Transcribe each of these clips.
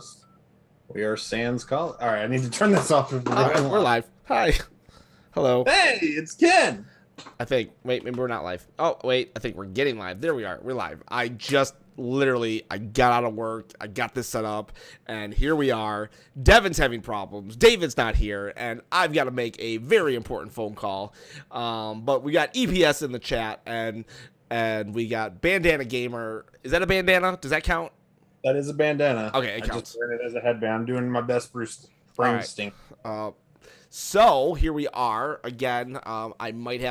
podcast. We are Sans Call. All right, I need to turn this off. We're live. Hi. Hello. Hey, it's Ken. I think. Wait, maybe we're not live. Oh, wait. I think we're getting live. There we are. We're live. I got out of work. I got this set up, and here we are. Devin's having problems. David's not here, and I've got to make a very important phone call. But we got EPS in the chat, and we got Bandana Gamer. Is that a bandana? Does that count? That is a bandana. Okay, it counts. I just wear it as a headband. I'm doing my best Bruce Springsteen. So here we are again. I'm going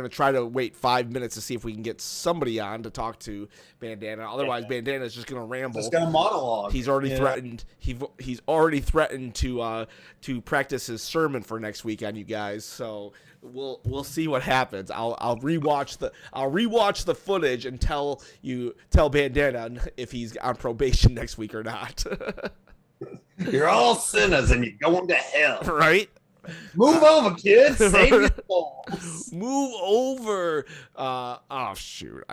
to try to wait 5 minutes to see if we can get somebody on to talk to Bandana. Otherwise, Bandana is just going to ramble. Just going to monologue. He's already threatened. He's already threatened to practice his sermon for next week on you guys. So we'll see what happens. I'll rewatch the footage and tell Bandana if he's on probation next week or not. You're all sinners and you're going to hell. Right? Move over, kids. Save your souls. Move over. Oh, shoot.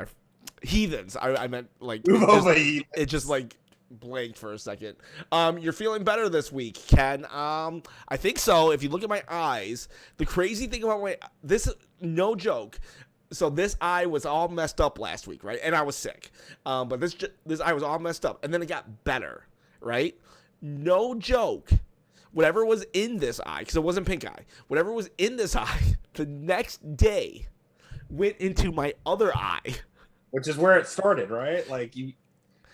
Heathens. I meant like. Move over, heathens. It just like blanked for a second. You're feeling better this week, Ken. I think so. If you look at my eyes, the crazy thing about no joke. So this eye was all messed up last week, right? And I was sick. But this eye was all messed up. And then it got better, right? No joke. Whatever was in this eye, because it wasn't pink eye, whatever was in this eye, the next day went into my other eye. Which is where it started, right?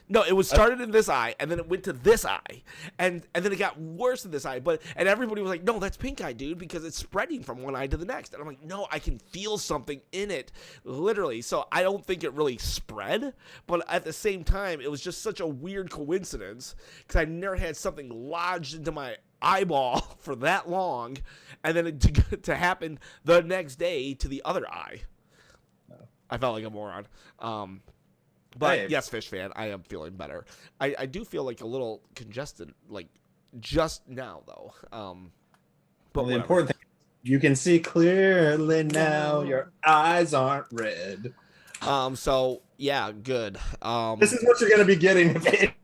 No, it was started in this eye, and then it went to this eye, and then it got worse in this eye. And everybody was like, "No, that's pink eye, dude, because it's spreading from one eye to the next." And I'm like, "No, I can feel something in it, literally." So I don't think it really spread, but at the same time, it was just such a weird coincidence because I never had something lodged into my eyeball for that long, and then it to happen the next day to the other eye. I felt like a moron. But hey. Yes, Fish Fan, I am feeling better. I do feel like a little congested, like just now, though. But the important thing, you can see clearly now. Your eyes aren't red. So yeah, good. This is what you're gonna be getting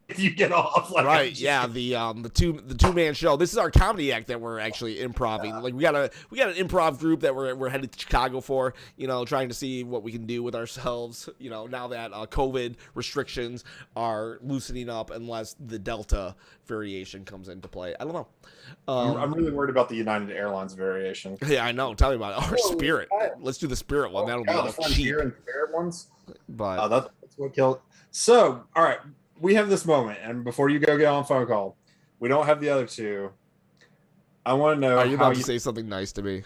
if you get off. Right? Yeah. The two-man show. This is our comedy act that we're actually improvising. Like we got an improv group that we're headed to Chicago for. Trying to see what we can do with ourselves. Now that COVID restrictions are loosening up, unless the Delta variation comes into play. I don't know. I'm really worried about the United Airlines variation. Yeah, I know. Tell me about it. Or Spirit. Let's do the Spirit one. That'll be cheap. And Spirit ones. But that's what killed. So, all right, we have this moment, and before you go get on phone call, we don't have the other two. I want to know. Are you about to say something nice to me?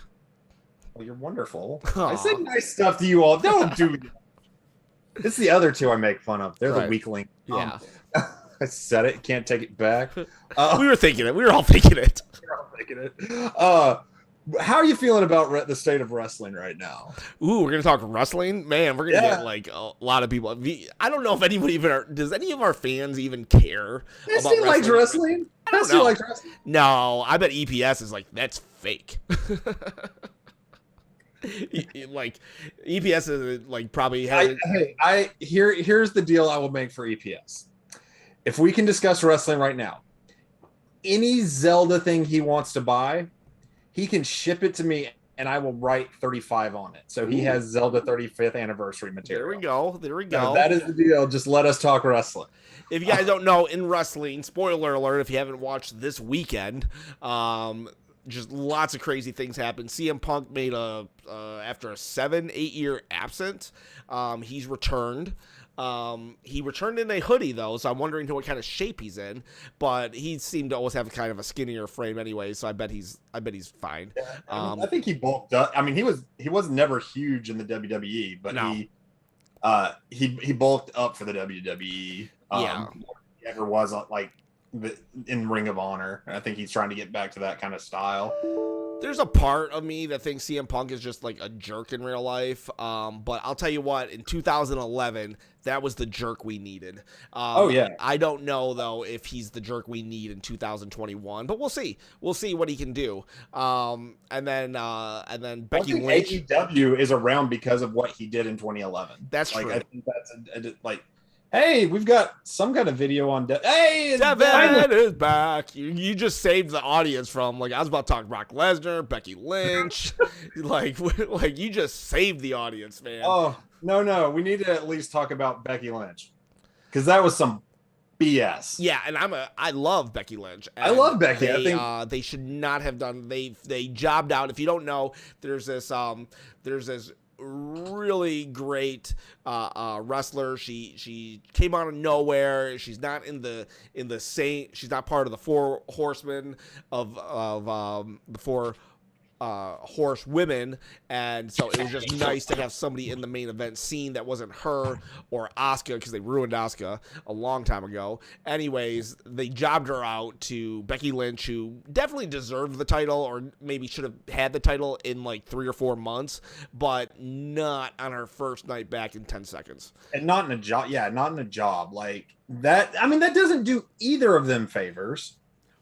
Well, you're wonderful. Aww. I said nice stuff to you all. Don't do that. It's the other two I make fun of. They're the weakling. Yeah. I said it. Can't take it back. We were thinking it. We were all thinking it. How are you feeling about the state of wrestling right now? Ooh, we're going to talk wrestling? Man, we're going to get like a lot of people. I don't know if anybody does any of our fans even care about wrestling? Like wrestling? I don't know. Like wrestling? No, I bet EPS is like, that's fake. Like EPS is like probably. Here's the deal I will make for EPS. If we can discuss wrestling right now, any Zelda thing he wants to buy, he can ship it to me, and I will write 35 on it. So he has Zelda 35th anniversary material. There we go. So that is the deal. Just let us talk wrestling. If you guys don't know, in wrestling, spoiler alert, if you haven't watched this weekend, just lots of crazy things happened. CM Punk made after a 7-8 year absence, he's returned. He returned in a hoodie though, so I'm wondering what kind of shape he's in. But he seemed to always have kind of a skinnier frame anyway, so I bet he's fine. Yeah, I think he bulked up. I mean, he was never huge in the WWE, but he bulked up for the WWE. He ever was like in Ring of Honor. I think he's trying to get back to that kind of style. There's a part of me that thinks CM Punk is just like a jerk in real life. But I'll tell you what, in 2011, that was the jerk we needed. I don't know though if he's the jerk we need in 2021, but we'll see. We'll see what he can do. And then Becky Lynch. AEW is around because of what he did in 2011. That's true. I think that's Hey, we've got some kind of video on. Hey, it's Devin is back. You just saved the audience from like I was about to talk Brock Lesnar, Becky Lynch, like you just saved the audience, man. Oh no, we need to at least talk about Becky Lynch because that was some BS. Yeah, and I love Becky Lynch. I love Becky. They, I think they should not have done. They jobbed out. If you don't know, there's this really great wrestler. She came out of nowhere. She's not in the same. She's not part of the four horsemen of the four horse women, and so it was just nice to have somebody in the main event scene that wasn't her or Asuka, because they ruined Asuka a long time ago. Anyways, they jobbed her out to Becky Lynch, who definitely deserved the title, or maybe should have had the title in like 3 or 4 months, but not on her first night back in 10 seconds. And not in a job. Yeah, not in a job like that. I mean, that doesn't do either of them favors.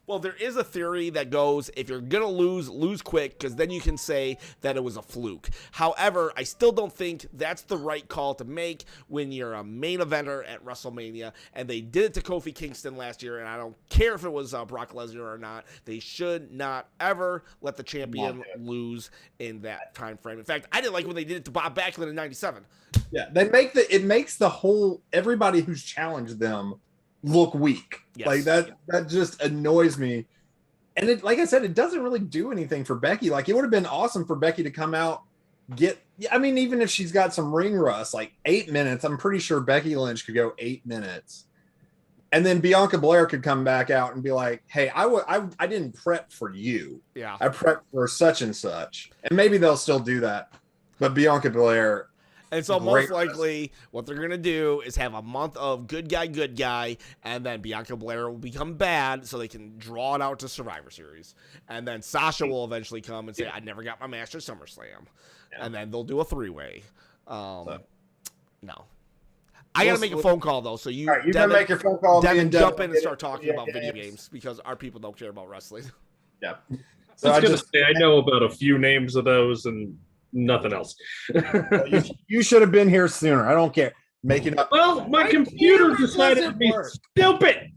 Well, there is a theory that goes, if you're going to lose quick, because then you can say that it was a fluke. However, I still don't think that's the right call to make when you're a main eventer at WrestleMania, and they did it to Kofi Kingston last year, and I don't care if it was Brock Lesnar or not. They should not ever let the champion lose in that time frame. In fact, I didn't like when they did it to Bob Backlund in '97. Yeah, it makes the whole, everybody who's challenged them look weak. Yes. Like that just annoys me. And it, like I said, it doesn't really do anything for Becky. Like, it would have been awesome for Becky to come out, I mean, even if she's got some ring rust, like 8 minutes, I'm pretty sure Becky Lynch could go 8 minutes. And then Bianca Belair could come back out and be like, hey, I didn't prep for you. Yeah. I prepped for such and such. And maybe they'll still do that. But Bianca Belair, and so most likely what they're going to do is have a month of good guy, and then Bianca Belair will become bad so they can draw it out to Survivor Series. And then Sasha will eventually come and say, I never got my match at SummerSlam. Yeah. And then they'll do a 3-way. No. I got to make a phone call, though. So you Devin, make your phone call. Devin, jump in and start talking about video games because our people don't care about wrestling. Yeah. So I was going to say, I know about a few names of those and nothing else. You should have been here sooner. I don't care. Make it up. Well, my computer decided to be stupid.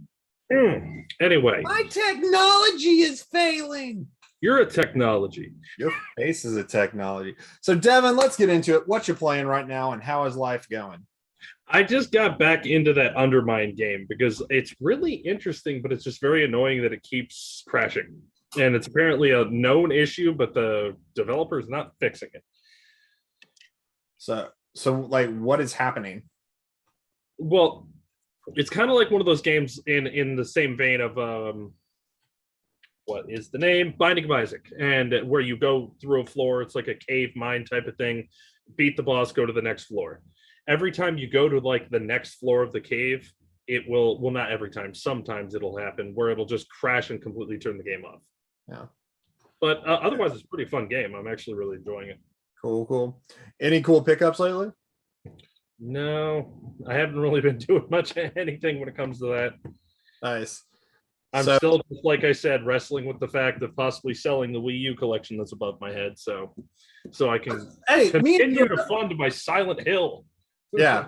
Anyway. My technology is failing. You're a technology. Your face is a technology. So, Devin, let's get into it. What you playing right now, and how is life going? I just got back into that Undermine game because it's really interesting, but it's just very annoying that it keeps crashing. And it's apparently a known issue, but the developer is not fixing it. So like, what is happening? Well, it's kind of like one of those games in the same vein of what is the name? Binding of Isaac, and where you go through a floor, it's like a cave mine type of thing. Beat the boss, go to the next floor. Every time you go to like the next floor of the cave, it will not every time. Sometimes it'll happen where it'll just crash and completely turn the game off. Yeah. But otherwise, it's a pretty fun game. I'm actually really enjoying it. Cool. Any cool pickups lately? No, I haven't really been doing much of anything when it comes to that. Nice. I'm still, like I said, wrestling with the fact of possibly selling the Wii U collection that's above my head, so I can continue to fund my Silent Hill. Yeah.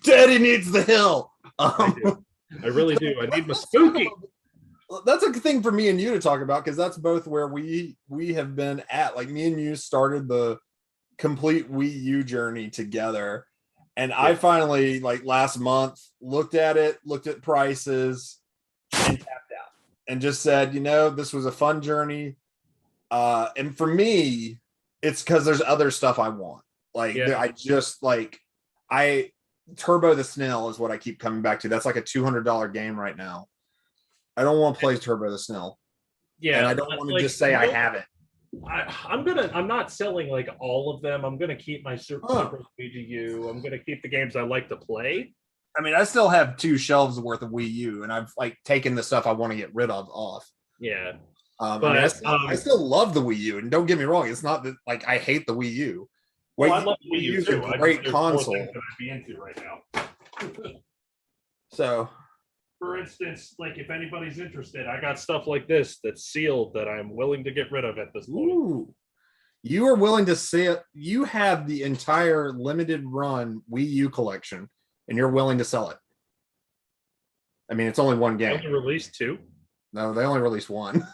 Daddy needs the hill. I really do. I need my spooky. That's a thing for me and you to talk about, because that's both where we have been at. Like, me and you started the complete Wii U journey together, and I finally, like last month, looked at prices and tapped out and just said, this was a fun journey, and for me it's because there's other stuff I want. I Turbo the Snail is what I keep coming back to. That's like a $200 game right now. I don't want to play Turbo the Snail. Yeah, and I don't want to just say I have it. I'm not selling like all of them. I'm gonna keep my Super Luigi U. I'm gonna keep the games I like to play. I mean, I still have 2 shelves worth of Wii U, and I've like taken the stuff I want to get rid of off. Yeah, but I still love the Wii U, and don't get me wrong, it's not that like I hate the Wii U. I love the Wii U too. A great console that I'd be into right now. So, for instance, like if anybody's interested, I got stuff like this that's sealed that I'm willing to get rid of at this point. Ooh. You are willing to see it. You have the entire limited run Wii U collection, and you're willing to sell it. I mean, it's only one They game. only released 2. No, they only released one.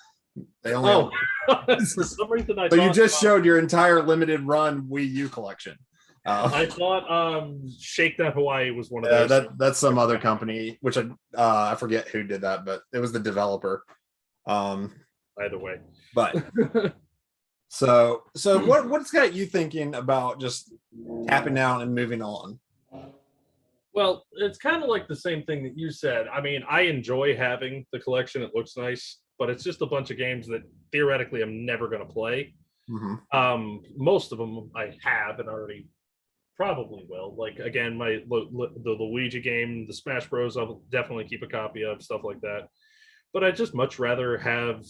They only. For some reason I So you thought, just showed your entire limited run Wii U collection. I thought Shake That Hawaii was one of those. That's some other company, which I forget who did that, but it was the developer. Either way. But so what's got you thinking about just tapping out and moving on? Well, it's kind of like the same thing that you said. I mean, I enjoy having the collection. It looks nice, but it's just a bunch of games that theoretically I'm never going to play. Mm-hmm. Most of them I have and already probably will. Like, again, the Luigi game, the Smash Bros, I'll definitely keep a copy of, stuff like that. But I'd just much rather have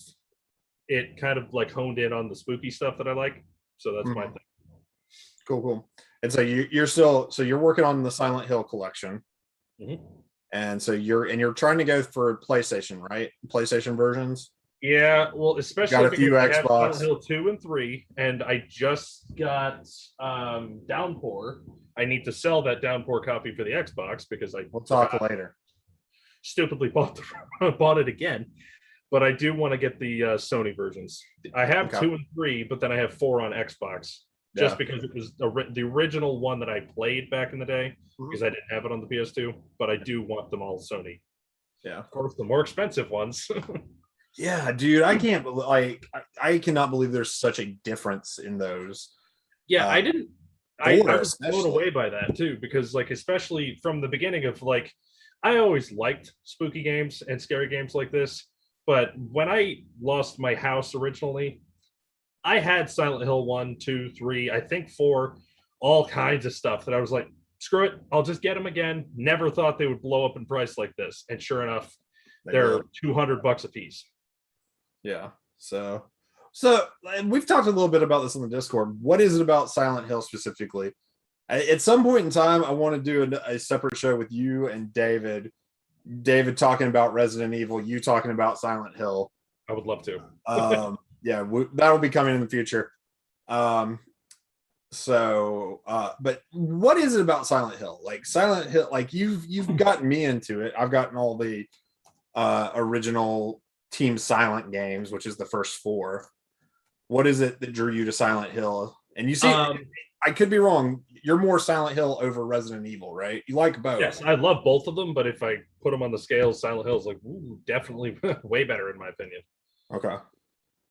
it kind of like honed in on the spooky stuff that I like. So that's my thing. Cool. And so you're working on the Silent Hill collection. Mm-hmm. And so you're trying to go for PlayStation, right? PlayStation versions. Yeah, well, especially got a few because I have Xbox. Silent Hill 2 and 3, and I just got Downpour. I need to sell that Downpour copy for the Xbox because We'll talk later. Stupidly bought it again. But I do want to get the Sony versions. I have 2 and 3, but then I have 4 on Xbox. Just because it was the original one that I played back in the day, because I didn't have it on the PS2, but I do want them all Sony. Yeah. Of course, the more expensive ones. Yeah, dude, I cannot believe there's such a difference in those. Yeah, I was blown away by that too, because like, especially from the beginning of like, I always liked spooky games and scary games like this, but when I lost my house originally, I had Silent Hill 1, 2, 3, I think 4, all kinds of stuff that I was like, screw it, I'll just get them again. Never thought they would blow up in price like this. And sure enough, they're $200 a piece. Yeah. So we've talked a little bit about this on the Discord. What is it about Silent Hill specifically? At some point in time, I want to do a separate show with you and David. David talking about Resident Evil, you talking about Silent Hill. I would love to. Yeah, that'll be coming in the future. But what is it about Silent Hill? Like Silent Hill, like you've gotten me into it. I've gotten all the original Team Silent games, which is the first 4. What is it that drew you to Silent Hill? And you see, I could be wrong. You're more Silent Hill over Resident Evil, right? You like both. Yes, I love both of them, but if I put them on the scale, Silent Hill is like, definitely way better in my opinion. Okay.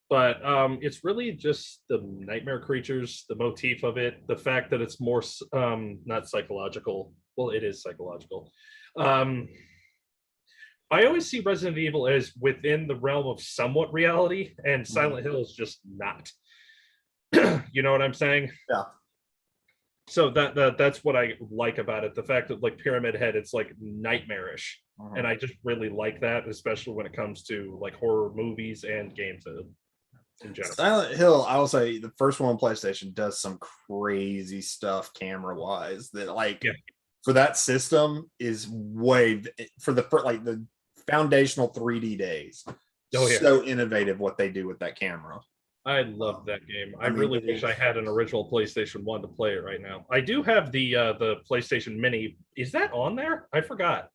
But it's really just the nightmare creatures, the motif of it, the fact that it's more not psychological. Well, it is psychological. I always see Resident Evil as within the realm of somewhat reality, and Silent Hill is just not. You know what I'm saying? Yeah. So that's what I like about it. The fact that like Pyramid Head, it's like nightmarish, and I just really like that, especially when it comes to like horror movies and games in general. Silent Hill, I will say the first one on PlayStation does some crazy stuff camera wise that for that system is way for the foundational 3D days. Oh, yeah. So innovative what they do with that camera. I love that game. I really wish I had an original PlayStation 1 to play it right now. I do have the PlayStation Mini. Is that on there? I forgot.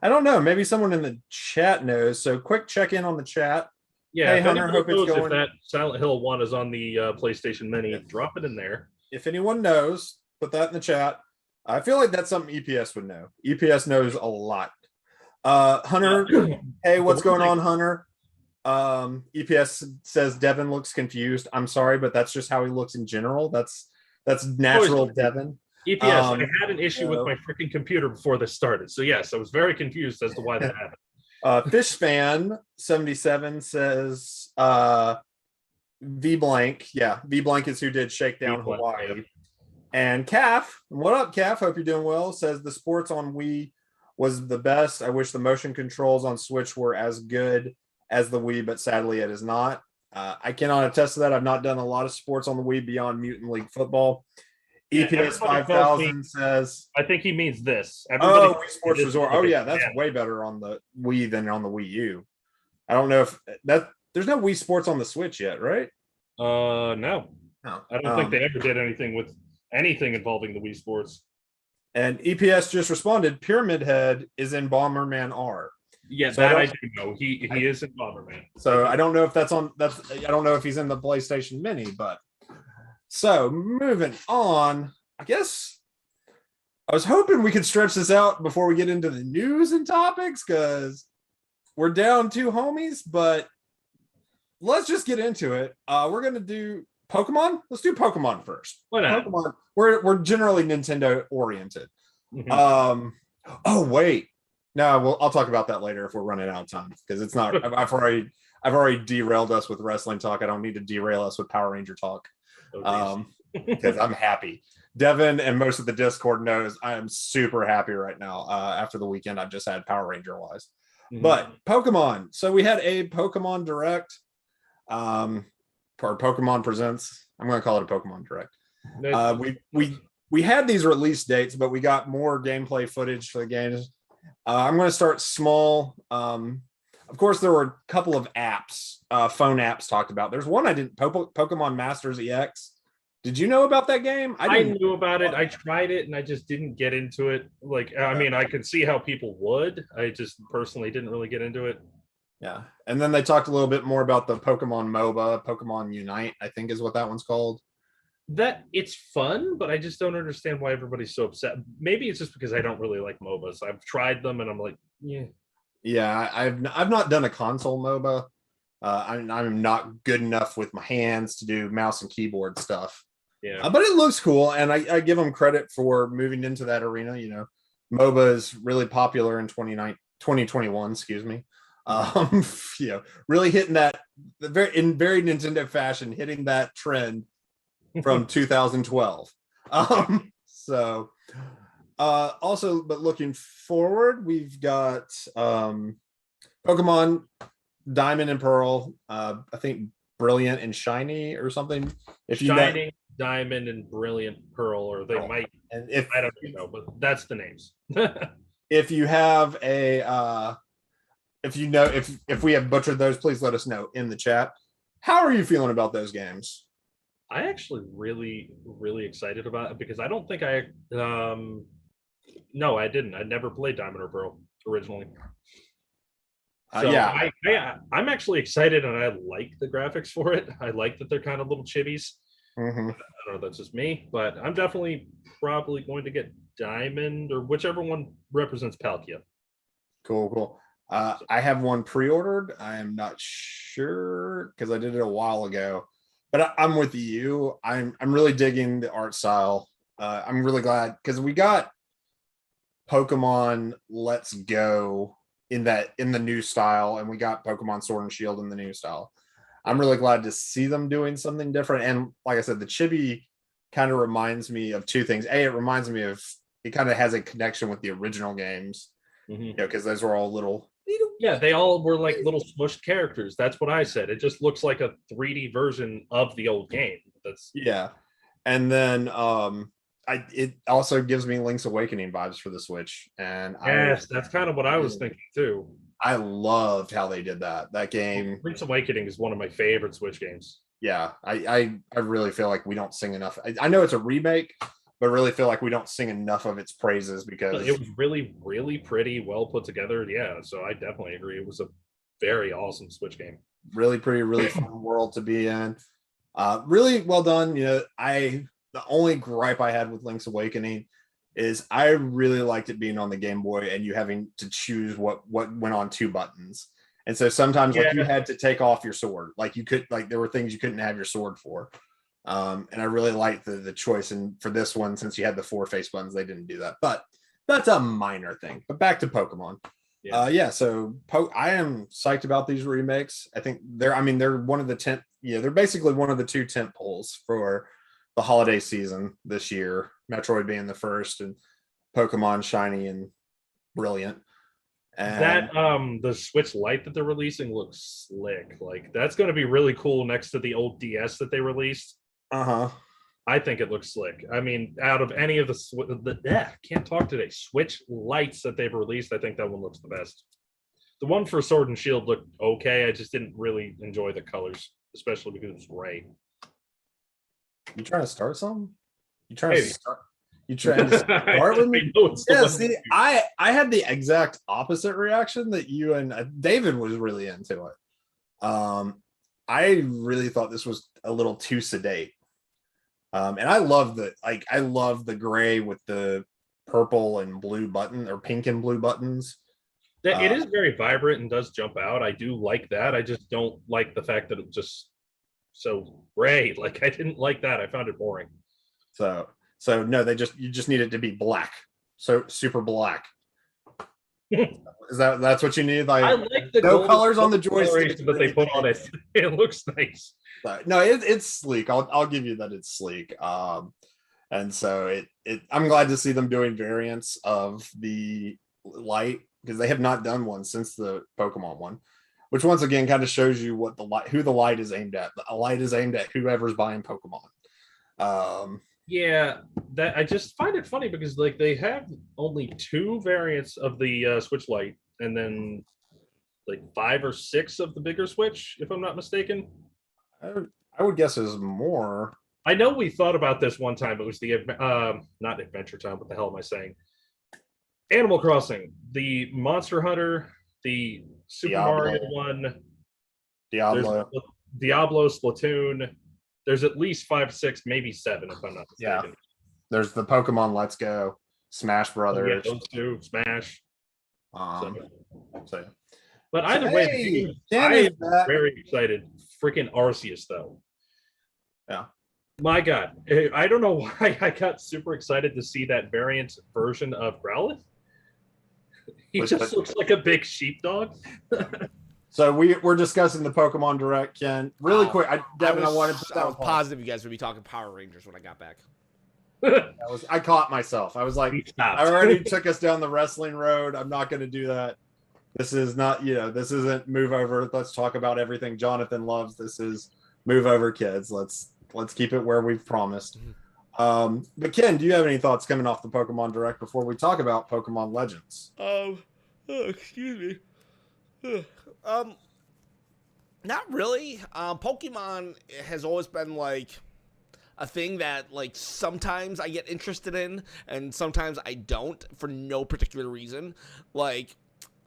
I don't know. Maybe someone in the chat knows. So quick check in on the chat. Yeah, hey, Hunter, hope it's going. If that Silent Hill 1 is on the PlayStation Mini, drop it in there. If anyone knows, put that in the chat. I feel like that's something EPS would know. EPS knows a lot. Hunter, hey, what's going on, Hunter? EPS says Devin looks confused. I'm sorry, but that's just how he looks in general. That's natural, Devin. EPS, I had an issue with my freaking computer before this started. So yes, I was very confused as to why that happened. Fishfan 77 says V blank. Yeah, V blank is who did Shakedown Hawaii. Yeah. And Calf, what up, Calf? Hope you're doing well. Says the sports on Wii was the best. I wish the motion controls on Switch were as good as the Wii, but sadly it is not. I cannot attest to that. I've not done a lot of sports on the Wii beyond Mutant League Football. EPS 5000 says, I think he means this. Wii Sports Resort. Oh yeah, that's way better on the Wii than on the Wii U. I don't know if there's no Wii Sports on the Switch yet, right? No. I don't think they ever did anything with anything involving the Wii Sports. And EPS just responded, Pyramid Head is in Bomberman R. Yeah, So that I do know. He is in Bomberman. So I don't know if I don't know if he's in the PlayStation Mini, but so moving on, I guess I was hoping we could stretch this out before we get into the news and topics because we're down 2 homies, but let's just get into it. We're gonna do Pokemon. Let's do Pokemon first. Why not? Pokemon. We're generally Nintendo oriented. Mhm. Oh wait, no. Well, I'll talk about that later if we're running out of time because it's not. I've already derailed us with wrestling talk. I don't need to derail us with Power Ranger talk. Because I'm happy. Devin and most of the Discord knows I am super happy right now after the weekend I've just had Power Ranger wise. But Pokemon. So we had a Pokemon Direct. For Pokemon Presents. I'm going to call it a Pokemon Direct. We had these release dates, but we got more gameplay footage for the games. I'm going to start small. Of course, there were a couple of apps, phone apps talked about. There's one I didn't. Pokemon Masters EX. Did you know about that game? I knew about it. I tried it and I just didn't get into it. Like, I mean, I could see how people would. I just personally didn't really get into it. Yeah. And then they talked a little bit more about the Pokemon MOBA, Pokemon Unite, I think is what that one's called. That it's fun, but I just don't understand why everybody's so upset. Maybe it's just because I don't really like MOBAs. I've tried them and I'm like, yeah. Yeah, I've not done a console MOBA. I'm not good enough with my hands to do mouse and keyboard stuff. Yeah, but it looks cool, and I give them credit for moving into that arena. You know, MOBA is really popular in 2021. Excuse me. You know, really hitting that in very Nintendo fashion, hitting that trend from 2012. Also, but looking forward, we've got Pokemon Diamond and Pearl. I think Brilliant and Shiny or something. If you Shining, Diamond, and Brilliant Pearl, or they might. And if I don't even know, but that's the names. If you have a, if you know, if we have butchered those, please let us know in the chat. How are you feeling about those games? I actually really excited about it because I don't think I no, I didn't. I never played Diamond or Pearl originally. So Yeah, I'm actually excited and I like the graphics for it. I like that they're kind of little chibis. mm-hmm. I don't know, that's just me, but I'm definitely probably going to get Diamond or whichever one represents Palkia. Cool. I have one pre-ordered. I am not sure because I did it a while ago, but I'm with you. I'm really digging the art style. I'm really glad because we got Pokemon Let's Go in the new style, and we got Pokemon Sword and Shield in the new style. I'm really glad to see them doing something different. And like I said, the chibi kind of reminds me of two things. It reminds me of it kind of has a connection with the original games, you know, because those were all little. Yeah, they all were like little smushed characters. That's what I said. It just looks like a 3D version of the old game. That's yeah. And then it also gives me Link's Awakening vibes for the Switch. And yes, that's kind of what I was thinking too. I loved how they did that game. Link's Awakening is one of my favorite Switch games. Yeah, I really feel like we don't sing enough. I know it's a remake, but really feel like we don't sing enough of its praises because it was really pretty, well put together. Yeah, so I definitely agree. It was a very awesome Switch game. Really pretty, really fun world to be in. Really well done. You know, the only gripe I had with Link's Awakening is I really liked it being on the Game Boy and you having to choose what went on 2 buttons. And so sometimes like you had to take off your sword. Like you could, like there were things you couldn't have your sword for. And I really liked the choice. And for this one, since you had the 4 face buttons, they didn't do that. But that's a minor thing. But back to Pokemon. So I am psyched about these remakes. I think they're one of the they're basically one of the 2 tent poles for the holiday season this year. Metroid being the first, and Pokemon Shiny and Brilliant. And that the Switch Lite that they're releasing looks slick. Like that's going to be really cool next to the old DS that they released. I think it looks slick. I mean, out of any of the can't talk today. Switch Lights that they've released, I think that one looks the best. The one for Sword and Shield looked okay. I just didn't really enjoy the colors, especially because it was gray. You trying to start something? You trying to start with me? I know it's the Yeah, one see, that- I had the exact opposite reaction that you and David was really into it. I really thought this was a little too sedate. And I love the gray with the purple and blue button or pink and blue buttons. It is very vibrant and does jump out. I do like that. I just don't like the fact that it was just so gray. Like I didn't like that. I found it boring. So no, you just need it to be black. So super black. That's what you need? Like I like the no colors on the joystick that they put on it. It looks nice. No, it's sleek. I'll give you that it's sleek. And so I'm glad to see them doing variants of the light because they have not done one since the Pokemon one, which once again kind of shows you what who the light is aimed at. The light is aimed at whoever's buying Pokemon. Yeah, that I just find it funny because like they have only 2 variants of the Switch Lite, and then like 5 or 6 of the bigger Switch, if I'm not mistaken. I would guess is more. I know we thought about this one time. It was the not Adventure Time. What the hell am I saying? Animal Crossing, the Monster Hunter, the Super Mario one, Diablo, Splatoon. There's at least 5, 6, maybe 7, if I'm not mistaken. Yeah. There's the Pokemon Let's Go, Smash Brothers. Yeah, those 2, Smash. So. But either way, I am very excited. Freaking Arceus, though. Yeah. My God. I don't know why I got super excited to see that variant version of Growlithe. He just looks like a big sheepdog. So we're discussing the Pokemon Direct, Ken. Really quick, I was positive you guys would be talking Power Rangers when I got back. I caught myself. I was like, I already took us down the wrestling road. I'm not going to do that. This is not, this isn't move over. Let's talk about everything Jonathan loves. This is move over, kids. Let's keep it where we've promised. But Ken, do you have any thoughts coming off the Pokemon Direct before we talk about Pokemon Legends? Excuse me. Not really. Pokemon has always been like a thing that like sometimes I get interested in and sometimes I don't for no particular reason. Like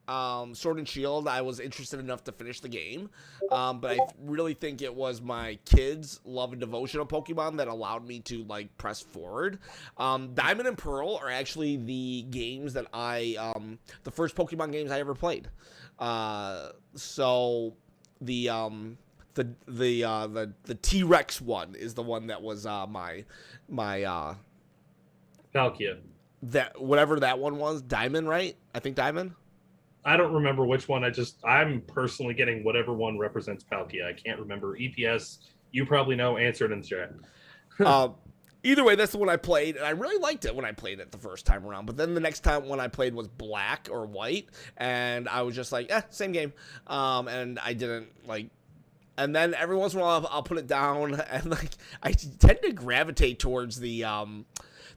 Sword and Shield, I was interested enough to finish the game, but I really think it was my kids' love and devotion of Pokemon that allowed me to like press forward. Diamond and Pearl are actually the games that the first Pokemon games I ever played. So the T-Rex one is the one that was my Palkia. That whatever that one was, Diamond, right? I think Diamond. I don't remember which one. I'm personally getting whatever one represents Palkia. I can't remember. EPS, you probably know. Answer it in the chat. Either way, that's the one I played, and I really liked it when I played it the first time around. But then the next time when I played was black or white, and I was just like, same game. And I didn't like. And then every once in a while, I'll put it down, and like I tend to gravitate towards the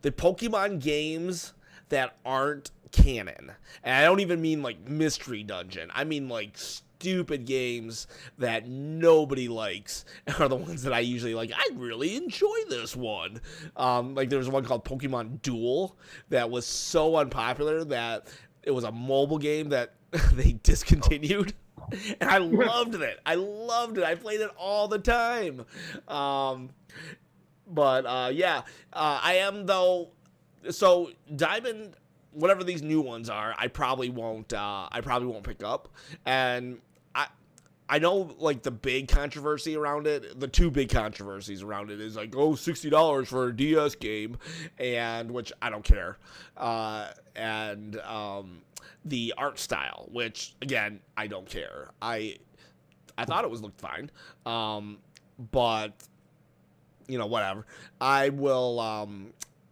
Pokemon games that aren't canon. And I don't even mean like Mystery Dungeon. I mean like stupid games that nobody likes are the ones that I usually like. I really enjoy this one. Like there was one called Pokemon Duel that was so unpopular that it was a mobile game that they discontinued. And I loved it. I played it all the time. I am though. So Diamond, whatever these new ones are, I probably won't pick up. And I know like the big controversy around it, the 2 big controversies around it is like, $60 for a DS game, and which I don't care. And the art style, which again, I don't care. I thought it looked fine. But whatever. I will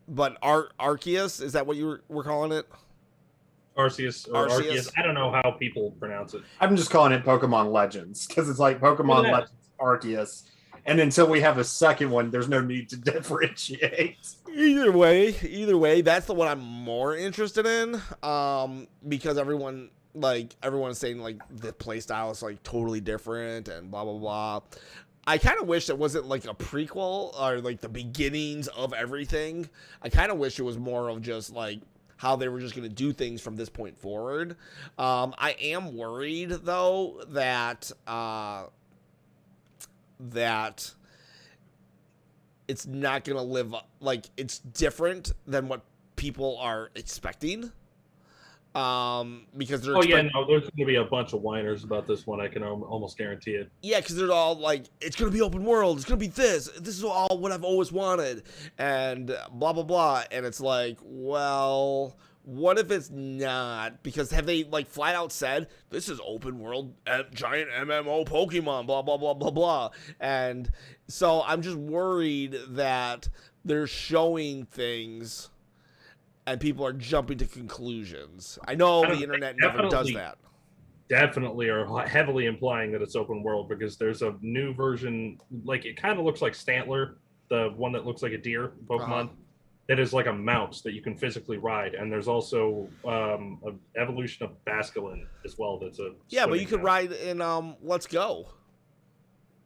but Arceus, is that what you were calling it? Arceus. I don't know how people pronounce it. I'm just calling it Pokemon Legends because it's like Pokemon Legends Arceus. And until we have a second one, there's no need to differentiate. Either way, that's the one I'm more interested in. Because everyone is saying like the play style is like totally different and blah blah blah. I kind of wish it wasn't like a prequel or like the beginnings of everything. I kind of wish it was more of just like how they were just going to do things from this point forward. I am worried though that that it's not going to live up, like it's different than what people are expecting. Because they're there's gonna be a bunch of whiners about this one. I can almost guarantee it. Yeah, because they're all like, it's gonna be open world, it's gonna be this is all what I've always wanted, and blah blah blah. And it's like, well, what if it's not? Because have they like flat out said this is open world giant MMO Pokemon, blah blah blah blah blah. And so I'm just worried that they're showing things and people are jumping to conclusions. I know the internet never does that. Definitely are heavily implying that it's open world because there's a new version, like it kind of looks like Stantler, the one that looks like a deer Pokemon, that is like a mouse that you can physically ride. And there's also an evolution of Basculin as well. That's a but you could ride in Let's Go.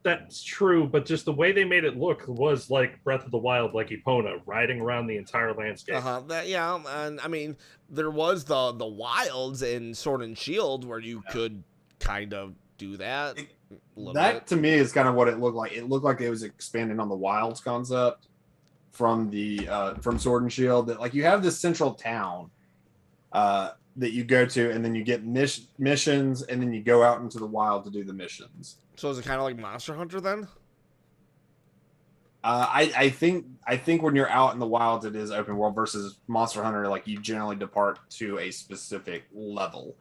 That's true, but just the way they made it look was like Breath of the Wild, like Epona, riding around the entire landscape. And I mean, there was the wilds in Sword and Shield where you could kind of do that. That to me is kind of what it looked like. It looked like it was expanding on the wilds concept from the from Sword and Shield. That like you have this central town that you go to, and then you get missions, and then you go out into the wild to do the missions. So is it kind of like Monster Hunter then? I think when you're out in the wilds, it is open world versus Monster Hunter. Like you generally depart to a specific level.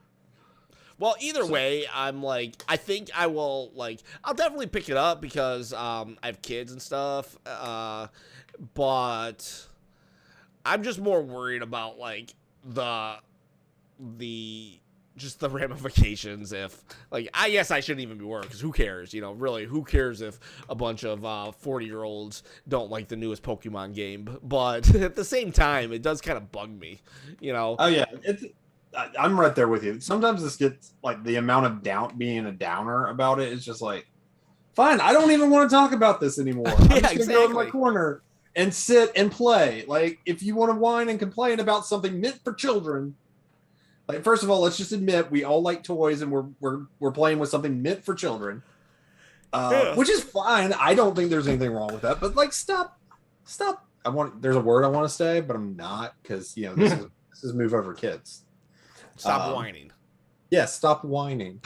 Well, either way, I'm like, I think I will like, I'll definitely pick it up because I have kids and stuff. But I'm just more worried about like the just the ramifications if like I guess I shouldn't even be worried because who cares, really who cares if a bunch of 40-year-olds don't like the newest Pokemon game. But at the same time it does kind of bug me. Oh yeah, I'm right there with you. Sometimes this gets like the amount of being a downer about it is just like, fine, I don't even want to talk about this anymore. I'm just gonna go in my corner and sit and play. Like if you want to whine and complain about something meant for children, like, first of all, let's just admit we all like toys, and we're playing with something meant for children, which is fine. I don't think there's anything wrong with that. But like, stop. There's a word I want to say, but I'm not because this is move over kids. Stop whining. Yes, stop whining.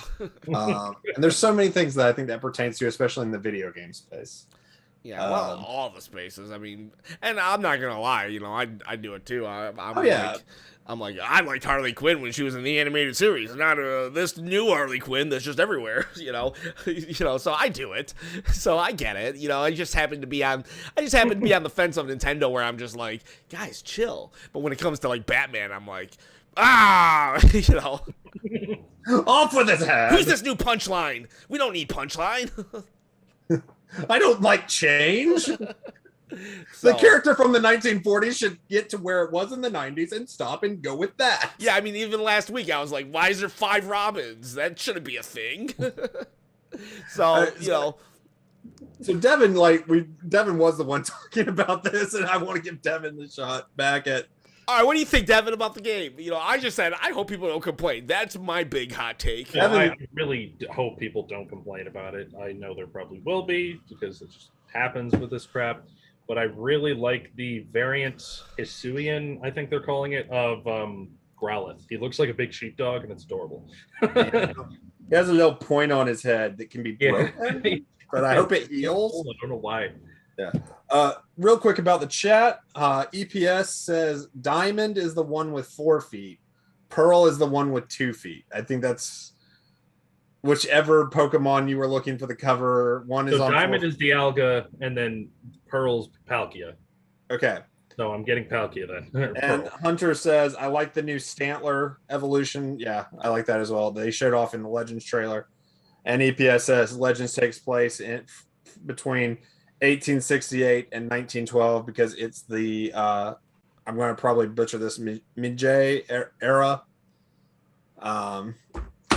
And there's so many things that I think that pertains to, especially in the video game space. Yeah, well, all the spaces. I mean, and I'm not gonna lie, I do it too. I'm like, I liked Harley Quinn when she was in the animated series, not this new Harley Quinn that's just everywhere, So I do it, so I get it. I just happen to be on the fence of Nintendo where I'm just like, guys, chill. But when it comes to like Batman, I'm like, off with his head. Who's this new Punchline? We don't need Punchline. I don't like change. The character from the 1940s should get to where it was in the 90s and stop and go with that. Yeah, I mean, even last week I was like, why is there 5 Robins? That shouldn't be a thing. So Devin, Devin was the one talking about this, and I want to give Devin the shot back at. All right, what do you think, Devin, about the game? I just said I hope people don't complain. That's my big hot take. I really hope people don't complain about it. I know there probably will be because it just happens with this crap. But I really like the variant Hisuian, I think they're calling it, of Growlithe. He looks like a big sheepdog, and it's adorable. He has a little point on his head that can be broken, but I hope it heals. I don't know why. Yeah. Real quick about the chat. EPS says Diamond is the one with 4 feet. Pearl is the one with 2 feet. I think that's whichever Pokemon you were looking for the cover. One is on Diamond is Dialga, and then Pearl's Palkia. Okay. So I'm getting Palkia then. And Hunter says, I like the new Stantler evolution. Yeah, I like that as well. They showed off in the Legends trailer. And EPS says Legends takes place between 1868 and 1912 because it's the, I'm going to probably butcher this, Meiji era.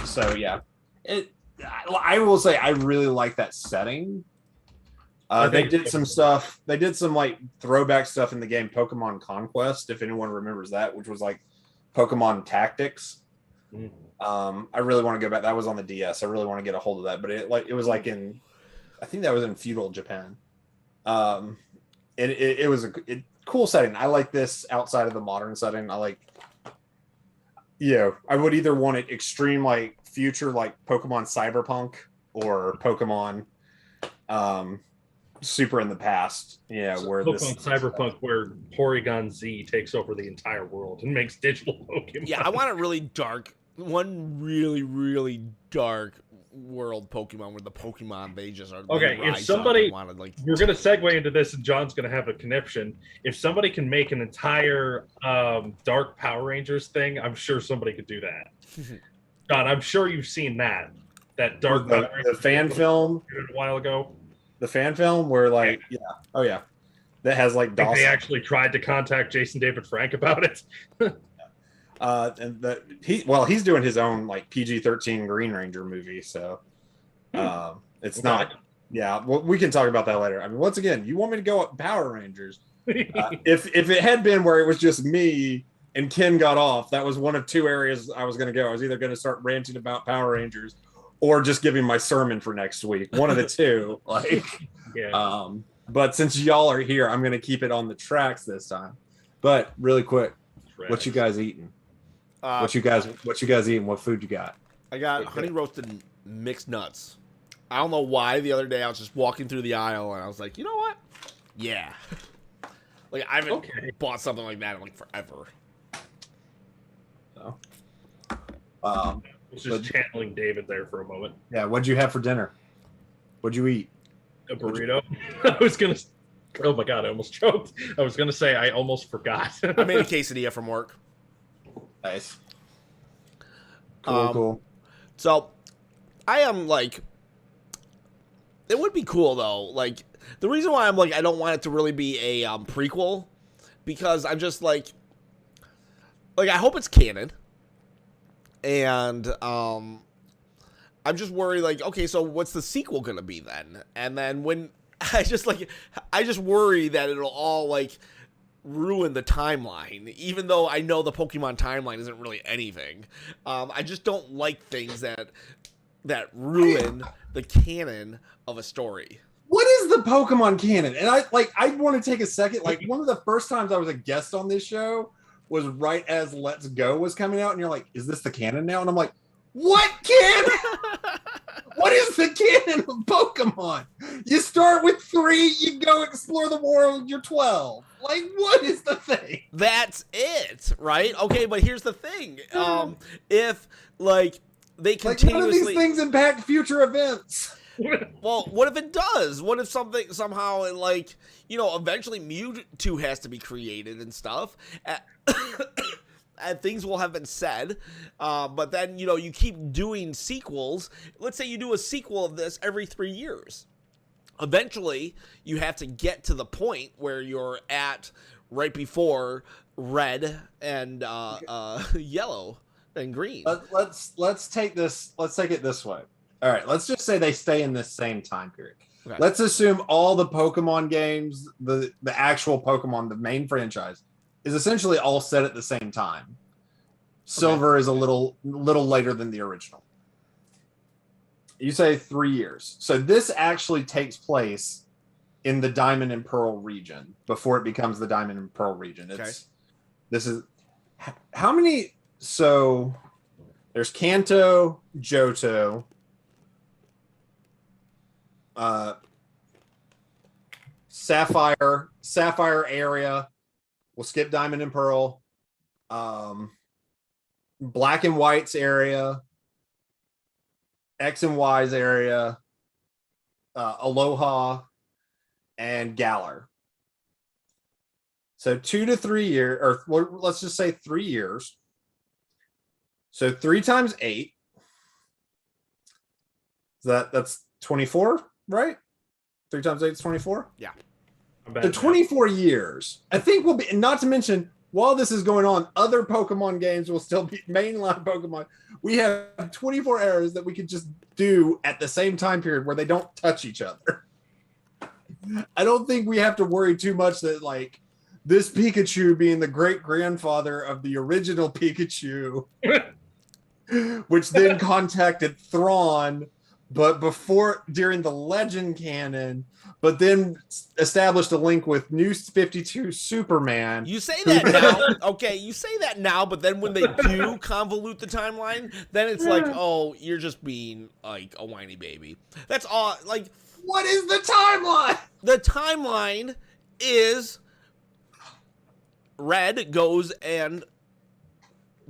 So, yeah. I will say I really like that setting. They did some stuff. They did some like throwback stuff in the game Pokemon Conquest, if anyone remembers that, which was like Pokemon Tactics. I really want to go back. That was on the DS. I really want to get a hold of that, but it was like in, I think that was in feudal Japan. It was a cool setting. I like this outside of the modern setting. I like, I would either want it extreme like future like Pokemon Cyberpunk or Pokemon super in the past. Where Pokemon Cyberpunk, where Porygon Z takes over the entire world and makes digital Pokemon. Yeah, I want a really dark, one really, really dark world Pokemon where the Pokemon, they just are. Okay, if somebody, we're going to segue into this and John's going to have a conniption. If somebody can make an entire Dark Power Rangers thing, I'm sure somebody could do that. John, I'm sure you've seen that Dark Power Rangers the fan film a while ago. The fan film where like, that has like I think they actually tried to contact Jason David Frank about it. And he's doing his own like PG-13 Green Ranger movie, so it's not. Yeah, we can talk about that later. I mean, once again, you want me to go up Power Rangers? If it had been where it was just me and Ken got off, that was one of two areas I was going to go. I was either going to start ranting about Power Rangers or just giving my sermon for next week. One of the two. But since y'all are here, I'm going to keep it on the tracks this time. But really quick, what you guys eating? What you guys eating? What food you got? I got honey roasted mixed nuts. I don't know why. The other day I was just walking through the aisle and I was like, you know what? Yeah. Like I haven't bought something like that in like forever. So, just channeling David there for a moment. Yeah, what'd you have for dinner? What'd you eat? A burrito. I was gonna. Oh my god, I almost choked. I was gonna say I almost forgot. I made a quesadilla from work. Nice. Cool. So, I am like, it would be cool though. Like the reason why I'm like I don't want it to really be a prequel, because I'm just like I hope it's canon. And I'm just worried, like, okay, so what's the sequel gonna be then? And then when I just worry that it'll all like ruin the timeline, even though I know the Pokemon timeline isn't really anything. I just don't like things that ruin the canon of a story. What is the Pokemon canon? And I want to take a second. Like one of the first times I was a guest on this show was right as Let's Go was coming out, and you're like, is this the canon now? And I'm like, what canon? What is the canon of Pokemon? You start with 3, you go explore the world, you're 12. Like, what is the thing? That's it, right? Okay, but here's the thing. If, like, they continuously... Like, none of these things impact future events. Well, what if it does? What if something somehow, like, eventually Mewtwo has to be created and stuff, and things will have been said, but then, you keep doing sequels. Let's say you do a sequel of this every 3 years. Eventually, you have to get to the point where you're at right before red and yellow and green. Let's take it this way. All right, let's just say they stay in this same time period. Okay. Let's assume all the Pokemon games, the actual Pokemon, the main franchise, is essentially all set at the same time. Silver is a little later than the original. You say 3 years. So this actually takes place in the Diamond and Pearl region before it becomes the Diamond and Pearl region. This is how many? So there's Kanto, Johto, Sapphire area. We'll skip Diamond and Pearl. Black and White's area. X and Y's area. Aloha and Galar. So 2 to 3 years, or let's just say 3 years. So 3 times 8. That's 24, right? 3 times 8 is 24? Yeah. The 24 years, I think will be, not to mention, while this is going on, other Pokemon games will still be mainline Pokemon. We have 24 eras that we could just do at the same time period where they don't touch each other. I don't think we have to worry too much that like this Pikachu being the great grandfather of the original Pikachu, which then contacted Thrawn, but during the Legend canon, but then established a link with New 52 Superman. You say that now, okay? You say that now, but then when they do convolute the timeline, then it's like, oh, you're just being like a whiny baby. That's all. Like, what is the timeline? The timeline is Red goes and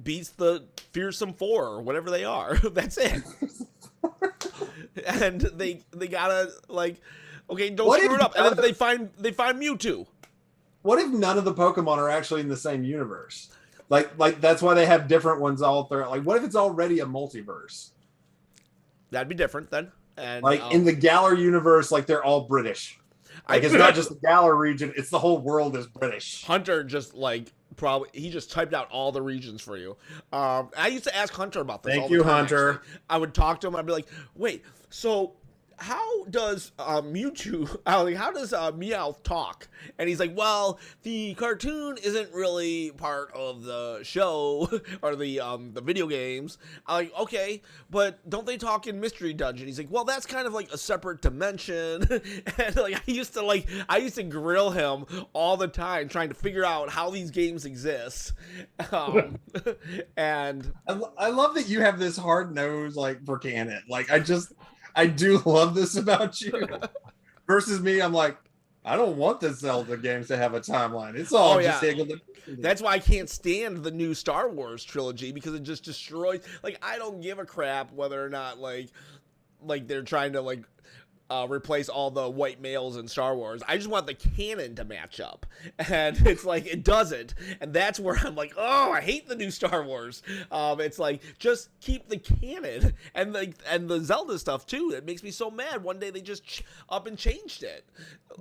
beats the Fearsome Four or whatever they are. That's it. And they gotta like, okay, don't screw it up. And then they find Mewtwo. What if none of the Pokemon are actually in the same universe? Like that's why they have different ones all throughout. Like, what if it's already a multiverse? That'd be different then. And like in the Galar universe, like they're all British. Like it's not just the Galar region; it's the whole world is British. Hunter just like he just typed out all the regions for you. I used to ask Hunter about this. Thank you, Hunter. Actually. I would talk to him. I'd be like, "Wait, so how does Mewtwo? How does Meowth talk?" And he's like, "Well, the cartoon isn't really part of the show or the video games." I'm like, "Okay, but don't they talk in Mystery Dungeon?" He's like, "Well, that's kind of like a separate dimension." And like I used to grill him all the time trying to figure out how these games exist. And I love that you have this hard nose like for canon. Like I do love this about you. Versus me, I'm like, I don't want the Zelda games to have a timeline. It's all just That's why I can't stand the new Star Wars trilogy, because it just destroys. Like, I don't give a crap whether or not like they're trying to like replace all the white males in Star Wars. I just want the canon to match up, and it's like it doesn't, and that's where I'm like, oh, I hate the new Star Wars. It's like just keep the canon, and the Zelda stuff too. It makes me so mad. One day they just up and changed it,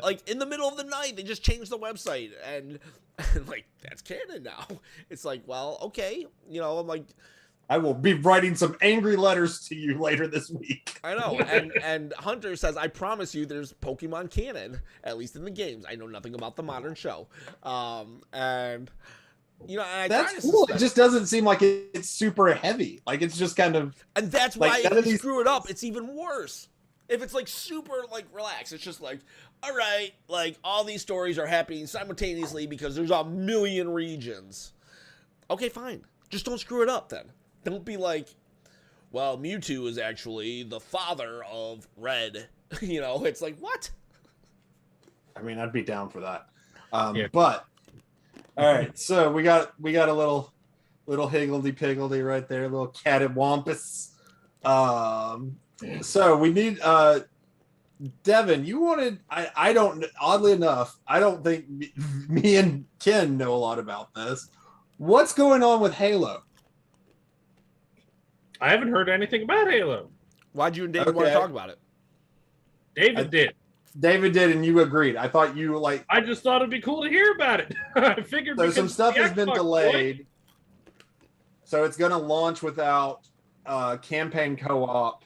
like in the middle of the night. They just changed the website, and like that's canon now. It's like, well, okay, I'm like. I will be writing some angry letters to you later this week. I know, and Hunter says, I promise you there's Pokemon canon, at least in the games. I know nothing about the modern show. And that's cool. It just doesn't seem like it's super heavy. Like it's just kind of... And that's why if you screw it up, it's even worse. If it's like super like relaxed, it's just like, all right, like all these stories are happening simultaneously because there's a million regions. Okay, fine. Just don't screw it up then. Don't be like, well, Mewtwo is actually the father of Red. It's like, what? I mean, I'd be down for that. But all right, so we got a little higgledy-piggledy right there, a little cattywampus. So we need Devin, you wanted I don't, oddly enough, I don't think me and Ken know a lot about this. What's going on with Halo? I haven't heard anything about Halo. Why'd you and David want to talk about it? David did. David did, and you agreed. I thought you like. I just thought it'd be cool to hear about it. I figured so some stuff has been delayed. So it's going to launch without campaign co-op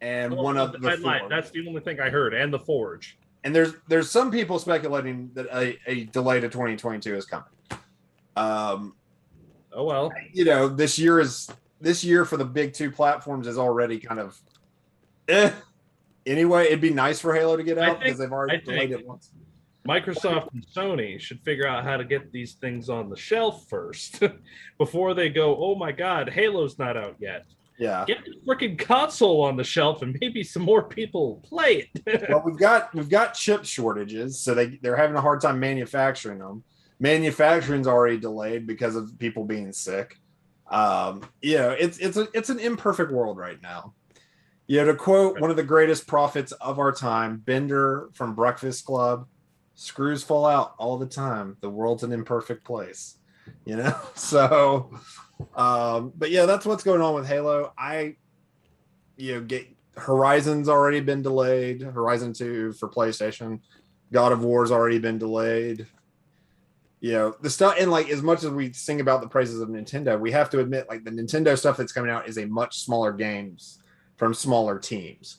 and one of the four. That's the only thing I heard, and the Forge. And there's some people speculating that a delay to 2022 is coming. Oh well. This year for the big two platforms is already kind of Anyway, it'd be nice for Halo to get out because they've already delayed it once. Microsoft and Sony should figure out how to get these things on the shelf first before they go, oh my God, Halo's not out yet. Yeah. Get the freaking console on the shelf and maybe some more people play it. Well, we've got chip shortages, so they're having a hard time manufacturing them. Manufacturing's already delayed because of people being sick. It's an imperfect world right now. To quote one of the greatest prophets of our time, Bender from Breakfast Club, screws fall out all the time. The world's an imperfect place, So, but yeah, that's what's going on with Halo. Horizon's already been delayed. Horizon 2 for PlayStation. God of War's already been delayed. The stuff, and like as much as we sing about the praises of Nintendo, we have to admit like the Nintendo stuff that's coming out is a much smaller games from smaller teams.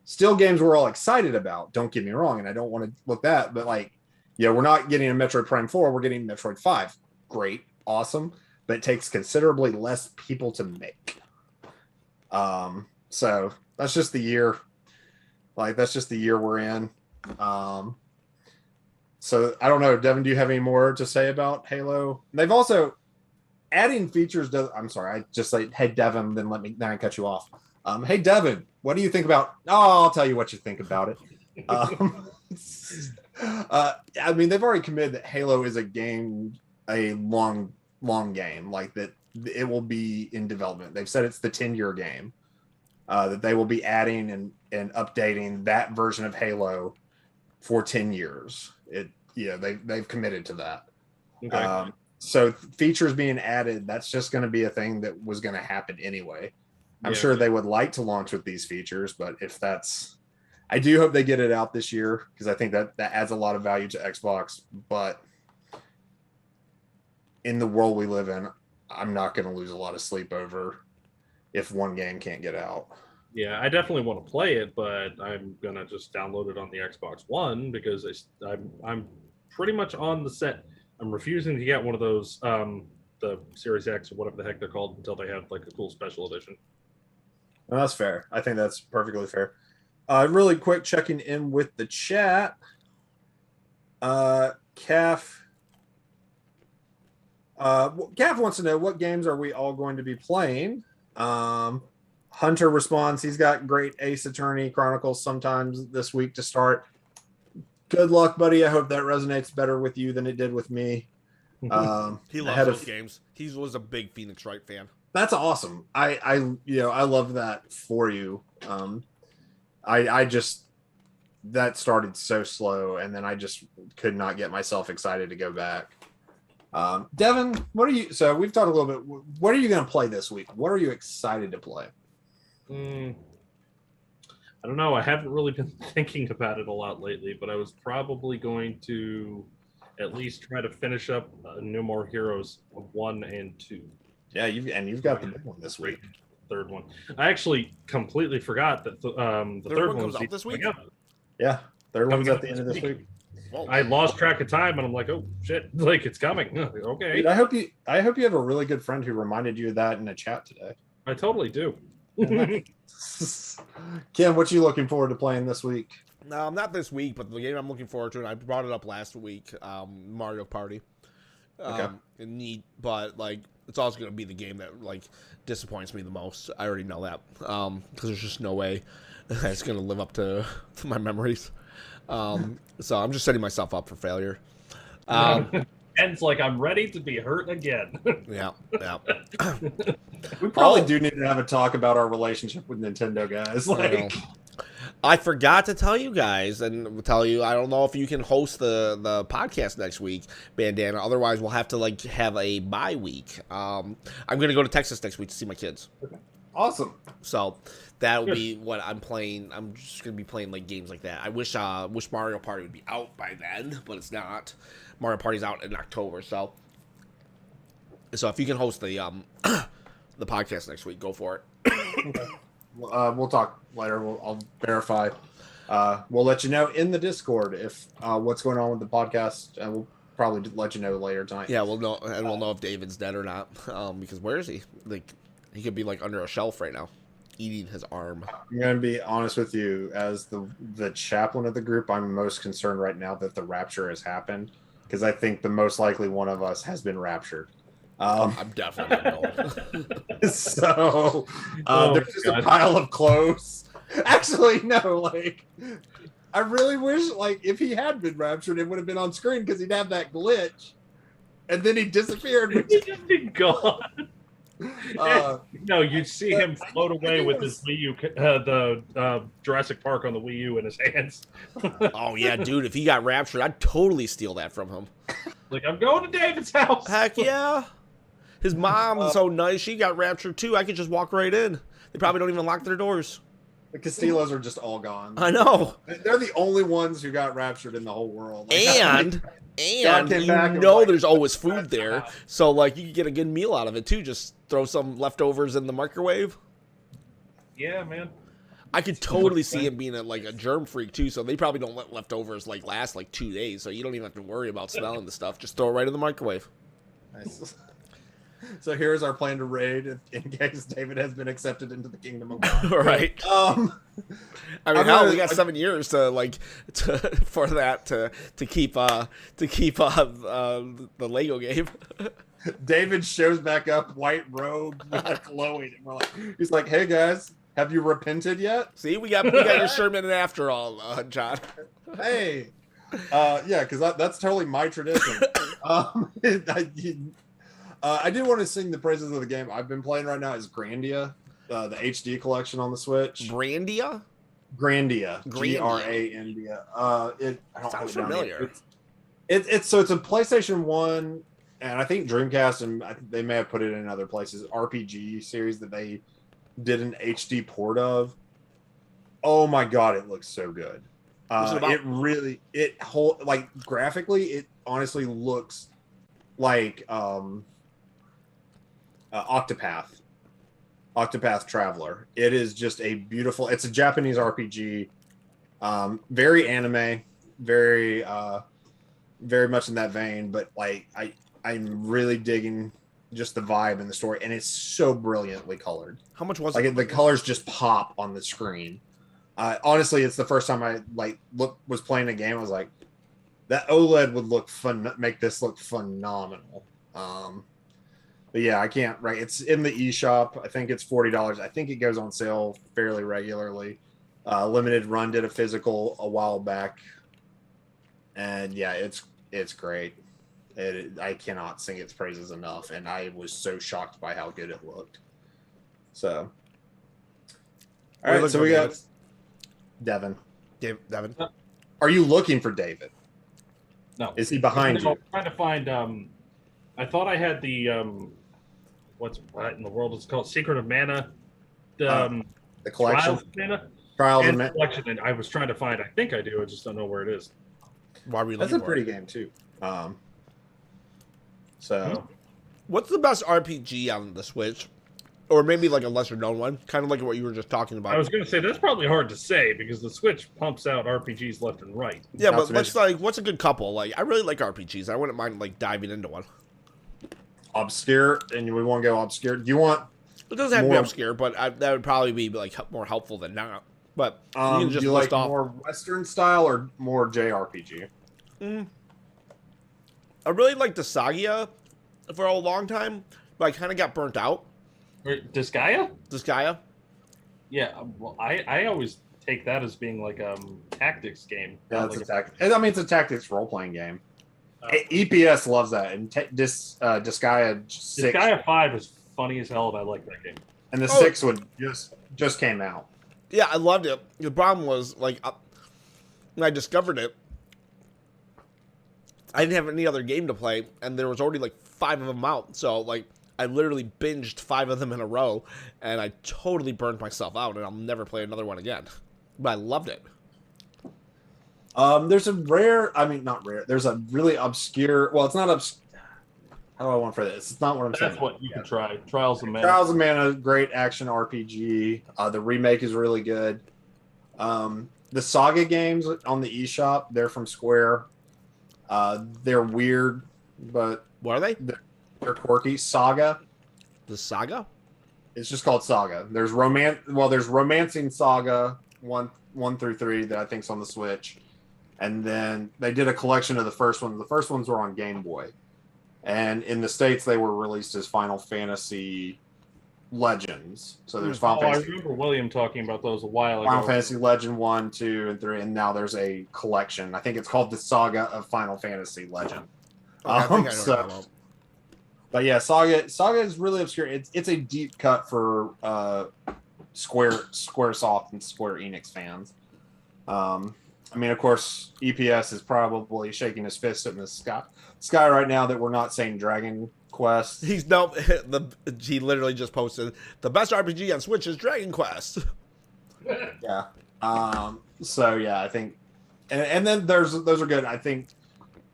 Still games we're all excited about. Don't get me wrong, and I don't want to look that, but like, yeah, we're not getting a Metroid Prime 4. We're getting Metroid 5. Great, awesome, but it takes considerably less people to make. So that's just the year. Like, that's just the year we're in. So I don't know, Devin, do you have any more to say about Halo? They've also adding features. I'm sorry, I just like, hey Devin, then I cut you off. Hey Devin, what do you think about? Oh, I'll tell you what you think about it. I mean, they've already committed that Halo is a long game, like that it will be in development. They've said it's the 10-year game, that they will be adding and updating that version of Halo for 10 years. They've committed to that. Okay. So features being added, that's just going to be a thing that was going to happen anyway. I'm sure they would like to launch with these features, but I do hope they get it out this year, because I think that adds a lot of value to Xbox. But in the world we live in, I'm not going to lose a lot of sleep over if one game can't get out. Yeah, I definitely want to play it, but I'm gonna just download it on the Xbox One because I'm pretty much on the set. I'm refusing to get one of those the Series X or whatever the heck they're called until they have like a cool special edition. Well, that's fair. I think that's perfectly fair. Really quick, checking in with the chat. Calf wants to know, what games are we all going to be playing? Hunter responds, he's got great Ace Attorney Chronicles sometimes this week to start. Good luck, buddy. I hope that resonates better with you than it did with me. He loves those games. He was a big Phoenix Wright fan. That's awesome. I love that for you. I just, that started so slow, and then I just could not get myself excited to go back. Devin, so we've talked a little bit. What are you going to play this week? What are you excited to play? I don't know. I haven't really been thinking about it a lot lately, but I was probably going to at least try to finish up No More Heroes 1 and 2. Yeah, you've got the big one this week. Third one. I actually completely forgot that the third one comes out this week. Yeah, third one's at the end of this week. Well, I lost track of time, and I'm like, oh shit, like it's coming. Okay. Dude, I hope you have a really good friend who reminded you of that in a chat today. I totally do. Kim, what you looking forward to playing this week? No, not this week, but the game I'm looking forward to, and I brought it up last week, Mario Party. Okay. Neat, but like it's also going to be the game that like disappoints me the most. I already know that, because there's just no way it's going to live up to my memories. So I'm just setting myself up for failure. Ken's like, I'm ready to be hurt again. Yeah. We probably do need to have a talk about our relationship with Nintendo, guys. I forgot to tell you guys, and tell you, I don't know if you can host the podcast next week, Bandana. Otherwise, we'll have to like have a bye week. I'm going to go to Texas next week to see my kids. Okay. Awesome. So that will be what I'm playing. I'm just going to be playing like games like that. I wish Mario Party would be out by then, but it's not. Mario Party's out in October, so if you can host the podcast next week, go for it. Okay. We'll talk later. I'll verify. We'll let you know in the Discord if what's going on with the podcast, and we'll probably let you know later tonight. Yeah, we'll know, and we'll know if David's dead or not. Because where is he? Like, he could be like under a shelf right now, eating his arm. I'm gonna be honest with you, as the chaplain of the group, I'm most concerned right now that the rapture has happened, because I think the most likely one of us has been raptured. I'm definitely not going. So there's just a pile of clothes. Actually, no, like I really wish, like, if he had been raptured, it would have been on screen, because he'd have that glitch, and then he disappeared. He'd just be gone. No, you'd see him float away with his Wii U, the Jurassic Park on the Wii U in his hands. Oh yeah, dude! If he got raptured, I'd totally steal that from him. Like, I'm going to David's house. Heck yeah! His mom's so nice; she got raptured too. I could just walk right in. They probably don't even lock their doors. The Castillos are just all gone. I know. They're the only ones who got raptured in the whole world. Like, and there's always food there, so like you could get a good meal out of it too. Just throw some leftovers in the microwave. Yeah, man. I could totally see him being a germ freak too. So they probably don't let leftovers last 2 days. So you don't even have to worry about smelling the stuff. Just throw it right in the microwave. Nice. So here's our plan to raid in case David has been accepted into the kingdom of God. Right. I mean, we got 7 years for that to keep the Lego game. David shows back up, white robe, glowing, and he's like, "Hey guys, have you repented yet?" See, we got your sermon after all, John. Hey, yeah, because that's totally my tradition. I do want to sing the praises of the game I've been playing right now is Grandia, the HD collection on the Switch. Grandia, Grandia. Grandia. I don't sounds familiar. It's a PlayStation 1 and I think Dreamcast, and they may have put it in other places, RPG series that they did an HD port of. Oh my god, it looks so good. Graphically, it honestly looks like Octopath Traveler. It is just a beautiful. It's a Japanese RPG, very anime, very much in that vein. But I'm really digging just the vibe and the story, and it's so brilliantly colored. How much was it? The colors just pop on the screen. Honestly, it's the first time I was playing a game. I was like, that OLED would look fun. Make this look phenomenal. But yeah, I can't. Right, it's in the eShop. I think it's $40. I think it goes on sale fairly regularly. Limited Run did a physical a while back, and yeah, it's great. I cannot sing its praises enough, and I was so shocked by how good it looked. So, all right, so we got Devin. Devin, are you looking for David? No. Is he behind you? I'm trying to find. I thought I had the what in the world is it called? Secret of Mana. The collection. Trials of Mana. Trials of Mana. Collection, and I was trying to find. I think I do. I just don't know where it is. why are we That's looking a for pretty it? game too. So, What's the best RPG on the Switch? Or maybe a lesser known one, kind of like what you were just talking about. I was going to say that's probably hard to say because the Switch pumps out RPGs left and right. Yeah, but what's a good couple? I really like RPGs. I wouldn't mind diving into one. obscure, and we want to go obscure. Do you want? It doesn't have to be obscure, but that would probably be more helpful than not. But you can just do you list like off more Western style or more JRPG? I really liked the Saga for a long time, but I kind of got burnt out. Disgaea? Disgaea? Yeah, well, I always take that as being tactics game. Yeah, it's a tactics. I mean, it's a tactics role playing game. EPS loves that, and Disgaea 6. Disgaea 5 is funny as hell, and I like that game. And the 6 one just came out. Yeah, I loved it. The problem was when I discovered it, I didn't have any other game to play, and there was already 5 of them out. So I literally binged 5 of them in a row, and I totally burned myself out, and I'll never play another one again. But I loved it. There's a not rare. There's a really obscure. Well, it's not obscure. How do I want for this? It's not what I'm saying. That's what you can try. Trials of Mana. Trials of Mana, great action RPG. The remake is really good. The Saga games on the eShop, they're from Square. They're weird, but What are they? they're quirky. Saga. The Saga? It's just called Saga. There's Romancing Saga 1 through 3 that I think's on the Switch. And then they did a collection of the first ones. The first ones were on Game Boy. And in the States, they were released as Final Fantasy Legends. So there's Final Fantasy. I remember William talking about those a while ago. Final Fantasy Legend 1, 2, and 3. And now there's a collection. I think it's called the Saga of Final Fantasy Legend. I think I know what about. But yeah, Saga is really obscure. It's a deep cut for Squaresoft and Square Enix fans. I mean, of course, EPS is probably shaking his fist at the sky right now that we're not saying Dragon Quest. He literally just posted the best RPG on Switch is Dragon Quest. Yeah. So yeah, I think, and then those are good. I think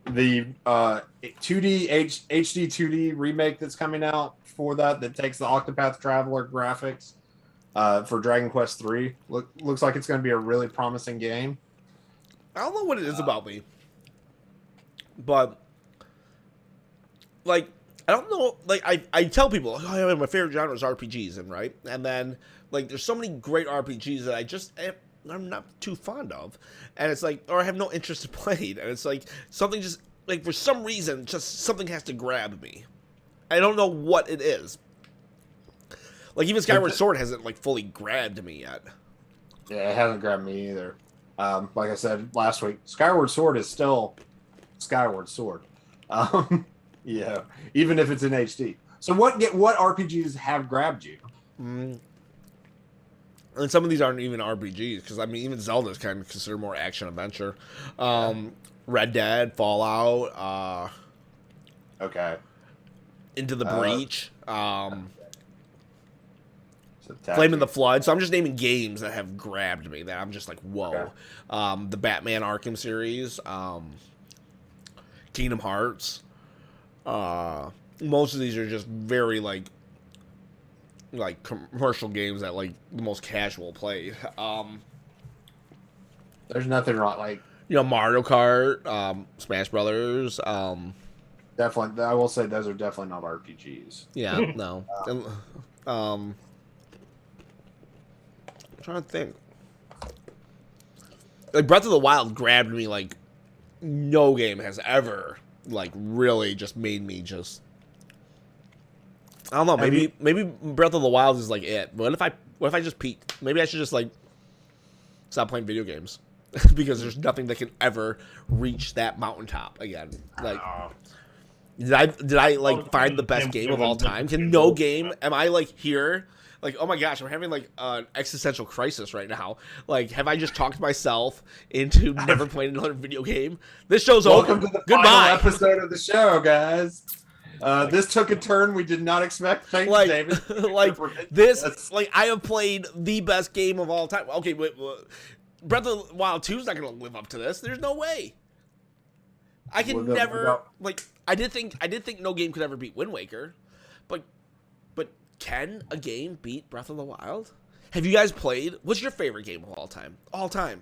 the 2D HD 2D remake that's coming out for that takes the Octopath Traveler graphics for Dragon Quest 3. Looks like it's going to be a really promising game. I don't know what it is about me, but like I don't know. Like I tell people, oh, my favorite genre is RPGs, and then like there's so many great RPGs that I'm not too fond of, and it's like, or I have no interest in playing, and it's like something just like for some reason just something has to grab me. I don't know what it is. Like even Skyward Sword hasn't like fully grabbed me yet. Yeah, it hasn't grabbed me either. Like I said last week, Skyward Sword is still Skyward Sword. Yeah, even if it's in HD. So what RPGs have grabbed you? And some of these aren't even RPGs because I mean even Zelda is kind of considered more action adventure. Red Dead, Fallout, okay, Into the Breach, so Flame in the Flood. So I'm just naming games that have grabbed me that I'm just like, whoa. Okay. The Batman Arkham series, Kingdom Hearts. Most of these are just very like commercial games that like the most casual play. There's nothing wrong, like Mario Kart, Smash Brothers. Definitely, I will say those are definitely not RPGs. Yeah, no. I'm trying to think. Like Breath of the Wild grabbed me like no game has ever like really just made me just. I don't know. Maybe Breath of the Wild is like it. What if I just peaked? Maybe I should just like stop playing video games because there's nothing that can ever reach that mountaintop again. Like, did I like find the best game of all time? Can no game? Am I like here? Like, oh my gosh, I'm having like an existential crisis right now. Like, have I just talked myself into never playing another video game? This show's Welcome over. To the Goodbye. Final episode of the show, guys. This took a turn we did not expect. Thanks, Like, David. this, like, I have played the best game of all time. Okay, wait, Breath of the Wild 2 is not going to live up to this. There's no way. I can never, like, I did think no game could ever beat Wind Waker, but can a game beat Breath of the Wild? Have you guys played? What's your favorite game of all time? All time.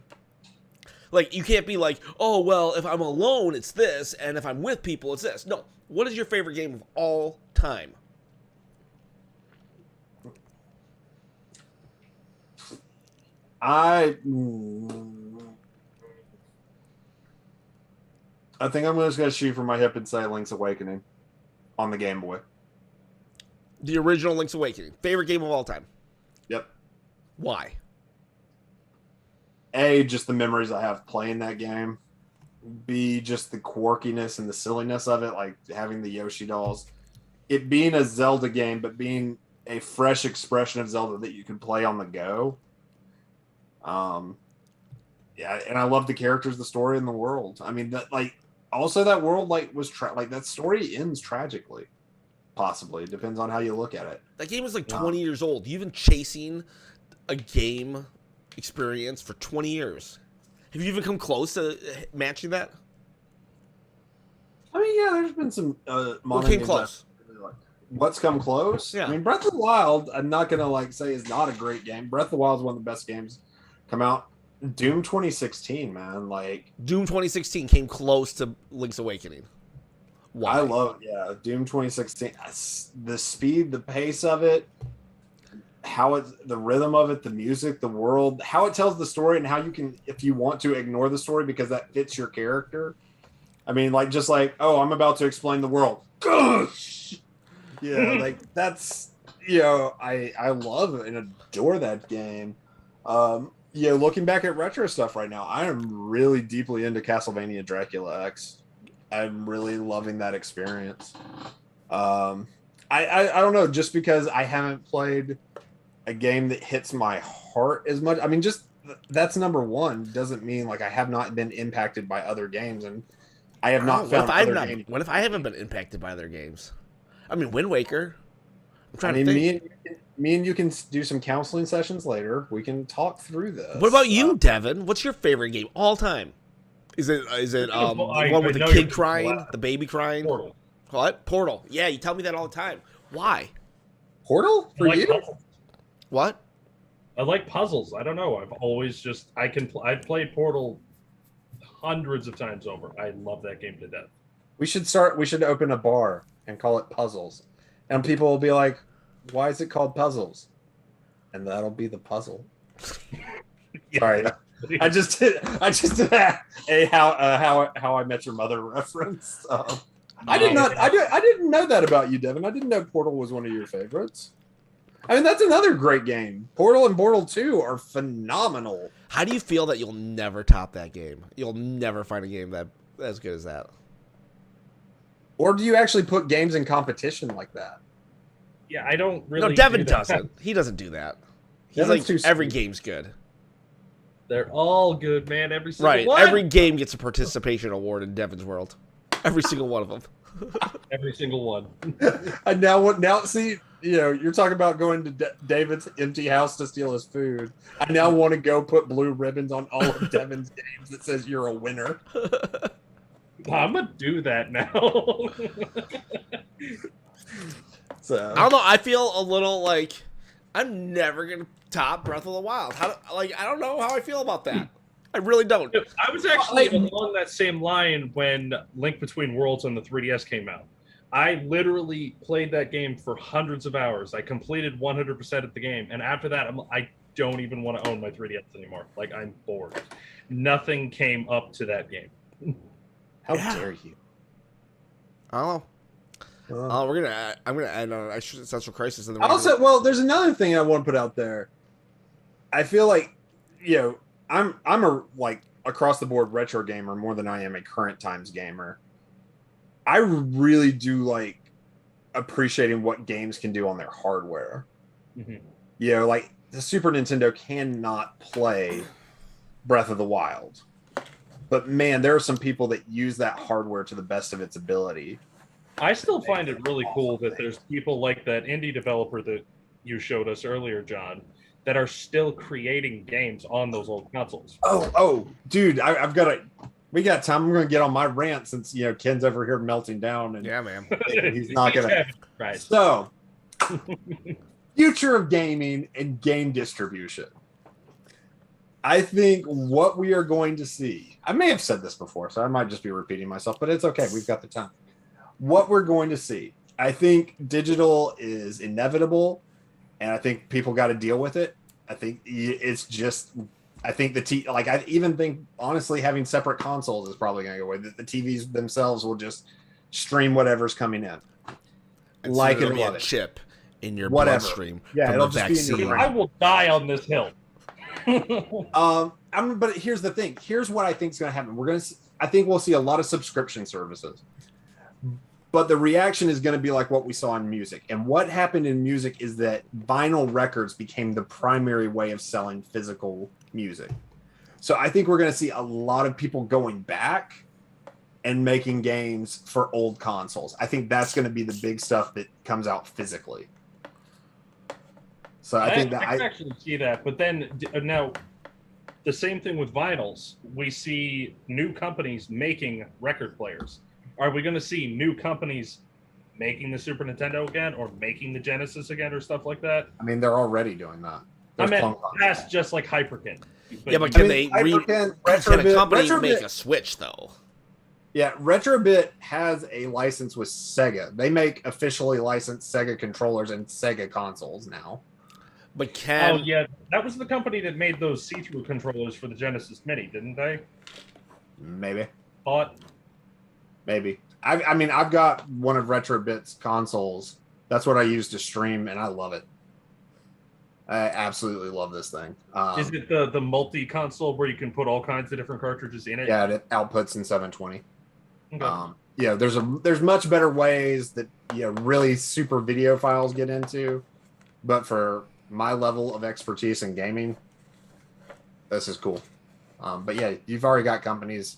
Like, you can't be like, oh, well, if I'm alone, it's this, and if I'm with people, it's this. No. What is your favorite game of all time? I think I'm just going to shoot from my hip and say Link's Awakening on the Game Boy. The original Link's Awakening. Favorite game of all time? Yep. Why? A, just the memories I have playing that game. B, just the quirkiness and the silliness of it, like having the Yoshi dolls. It being a Zelda game, but being a fresh expression of Zelda that you can play on the go. Yeah, and I love the characters, the story, and the world. I mean, that like also that world like was like that story ends tragically. Possibly. It depends on how you look at it. That game is like 20 years old. You've been chasing a game experience for 20 years. Have you even come close to matching that? I mean, yeah, there's been some what came close? Really like. What's come close? Yeah. I mean, Breath of the Wild, I'm not going to like say is not a great game. Breath of the Wild is one of the best games come out. Doom 2016, man. Like Doom 2016 came close to Link's Awakening. Why? I love Doom 2016. The speed, the pace of it, the rhythm of it, the music, the world, how it tells the story, and how you can, if you want to, ignore the story because that fits your character. I mean, like just like, oh, I'm about to explain the world. Gosh! Yeah, like that's I love and adore that game. Looking back at retro stuff right now, I am really deeply into Castlevania Dracula X. I'm really loving that experience. I don't know, just because I haven't played a game that hits my heart as much. I mean, just that's number one doesn't mean like I have not been impacted by other games, and I have not found other games. What if I haven't been impacted by other games? I mean, Wind Waker. I'm trying to think. Me and you can do some counseling sessions later. We can talk through this. What about you, Devin? What's your favorite game all time? Is it the one with the kid crying, the baby crying? Portal. What? Portal. Yeah, you tell me that all the time. Why? Portal? For you? What? I like puzzles. I don't know. I've always just I've played Portal hundreds of times over. I love that game to death. We should open a bar and call it Puzzles. And people will be like, why is it called Puzzles? And that'll be the puzzle. Yeah. Sorry. I just did a how I Met Your Mother reference. I didn't know that about you, Devin. I didn't know Portal was one of your favorites. I mean, that's another great game. Portal and Portal 2 are phenomenal. How do you feel that you'll never top that game? You'll never find a game that as good as that. Or do you actually put games in competition like that? Yeah, I don't really. No, Devin doesn't. He doesn't do that. He's Devin's like, too every sweet. game's good. They're all good, man. Every single Right. one. Every game gets a participation award in Devin's world. Every single one of them. Every single one. And now see, you're talking about going to David's empty house to steal his food. I now want to go put blue ribbons on all of Devin's games that says you're a winner. I'm gonna do that now. So I don't know. I feel a little like I'm never gonna top Breath of the Wild. I don't know how I feel about that. I really don't. I was actually along that same line when Link Between Worlds on the 3DS came out. I literally played that game for hundreds of hours. I completed 100% of the game, and after that, I don't even want to own my 3DS anymore. Like, I'm bored. Nothing came up to that game. how dare you? I don't know. I'm gonna add on existential crisis. And then Also, there's another thing I want to put out there. I feel like, I'm a like across the board retro gamer more than I am a current times gamer. I really do like appreciating what games can do on their hardware. Mm-hmm. Like the Super Nintendo cannot play Breath of the Wild, but man, there are some people that use that hardware to the best of its ability. I still find it really cool that there's people like that indie developer that you showed us earlier, John, that are still creating games on those old consoles. Oh, dude, we got time. I'm going to get on my rant since, Ken's over here melting down. And yeah, man. he's not going to. Right. So, future of gaming and game distribution. I think what we are going to see, I may have said this before, so I might just be repeating myself, but it's okay. We've got the time. What we're going to see, I think digital is inevitable, and I think people got to deal with it. I think it's just, I think I even think, honestly, having separate consoles is probably going to go away. The TVs themselves will just stream whatever's coming in. And like so it'll it be or love a it. chip in your Whatever. bloodstream. Yeah, from it'll the just be in your vaccine. brain. I will die on this hill. But here's the thing. Here's what I think is going to happen. I think we'll see a lot of subscription services. But the reaction is going to be like what we saw in music. And what happened in music is that vinyl records became the primary way of selling physical music. So I think we're going to see a lot of people going back and making games for old consoles. I think that's going to be the big stuff that comes out physically. So I think that I can actually see that. But then now, the same thing with vinyls. We see new companies making record players. Are we going to see new companies making the Super Nintendo again, or making the Genesis again, or stuff like that? I mean, they're already doing that. I mean, that's just like Hyperkin. Yeah, but can a company make a Switch though? Yeah, Retrobit has a license with Sega. They make officially licensed Sega controllers and Sega consoles now. But can... Oh, yeah. That was the company that made those see-through controllers for the Genesis Mini, didn't they? Maybe. Maybe. I mean, I've got one of Retrobit's consoles. That's what I use to stream, and I love it. I absolutely love this thing. Is it the multi-console where you can put all kinds of different cartridges in it? Yeah, it outputs in 720. Okay. There's much better ways that really super video files get into, but for my level of expertise in gaming, this is cool. But yeah, you've already got companies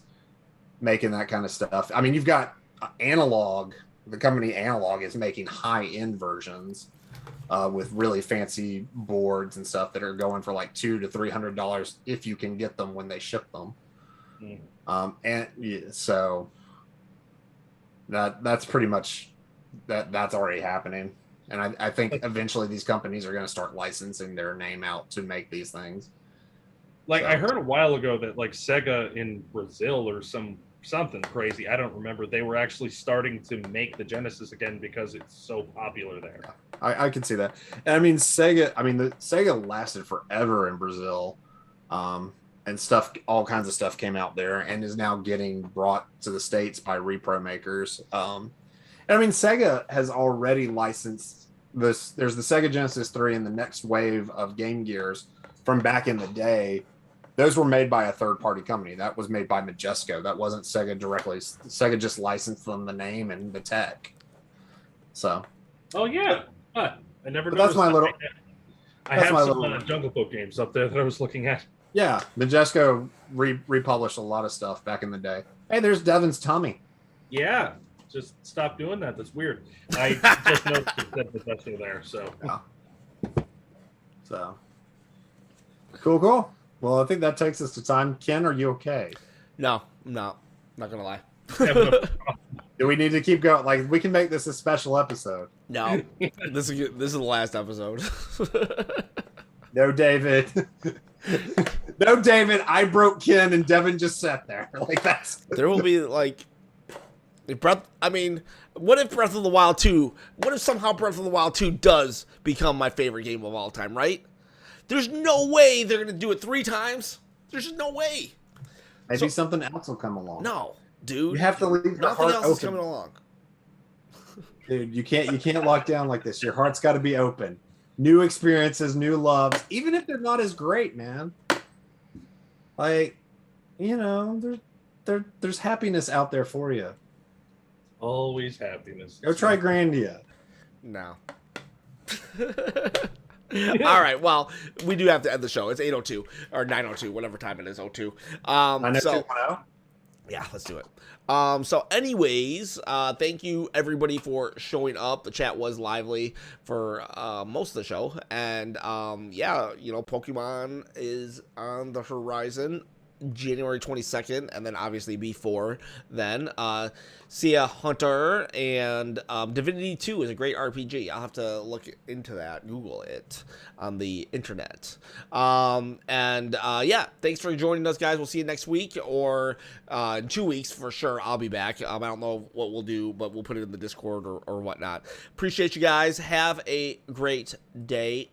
making that kind of stuff. I mean, you've got Analog. The company Analog is making high-end versions with really fancy boards and stuff that are going for like $200 to $300 if you can get them when they ship them. So that's pretty much that's already happening. And I think eventually these companies are going to start licensing their name out to make these things. Like, So. I heard a while ago that like Sega in Brazil or something crazy, I don't remember, they were actually starting to make the Genesis again because it's so popular there. I can see that. And I mean, Sega lasted forever in Brazil. And stuff, all kinds of stuff came out there and is now getting brought to the States by repro makers. And I mean, Sega has already licensed this. There's the Sega Genesis 3 and the next wave of Game Gears from back in the day. Those were made by a third-party company. That was made by Majesco. That wasn't Sega directly. Sega just licensed them the name and the tech. So. Oh yeah, I never. That's my little. I have some Jungle Book games up there that I was looking at. Yeah, Majesco republished a lot of stuff back in the day. Hey, there's Devin's tummy. Yeah, just stop doing that. That's weird. I just noticed it said Majesco there, so. Yeah. So. Cool. Well, I think that takes us to time. Ken, are you okay? No, I'm not. I'm not gonna lie. Do we need to keep going? Like, we can make this a special episode. No, this is the last episode. No, David. No, David. I broke Ken, and Devin just sat there. Like, that's. There will be like, I mean, what if Breath of the Wild 2? What if somehow Breath of the Wild 2 does become my favorite game of all time? Right? There's no way they're gonna do it 3 times. There's no way. Maybe something else will come along. No, dude. You have to leave your Nothing heart else open. is coming along. Dude, you can't lock down like this. Your heart's got to be open. New experiences, new loves, even if they're not as great, man. Like, you know, there's happiness out there for you. Always happiness. Go try Grandia. No. All right. Well, we do have to end the show. It's 8:02 or 9:02, whatever time it is. 02. So yeah, let's do it. So anyways, thank you everybody for showing up. The chat was lively for most of the show, and yeah, you know, Pokemon is on the horizon. January 22nd, and then obviously before then, Sia Hunter and Divinity 2 is a great RPG. I'll have to look into that, Google it on the internet. Yeah, thanks for joining us, guys. We'll see you next week or in 2 weeks for sure. I'll be back. I don't know what we'll do, but we'll put it in the Discord or whatnot. Appreciate you guys. Have a great day.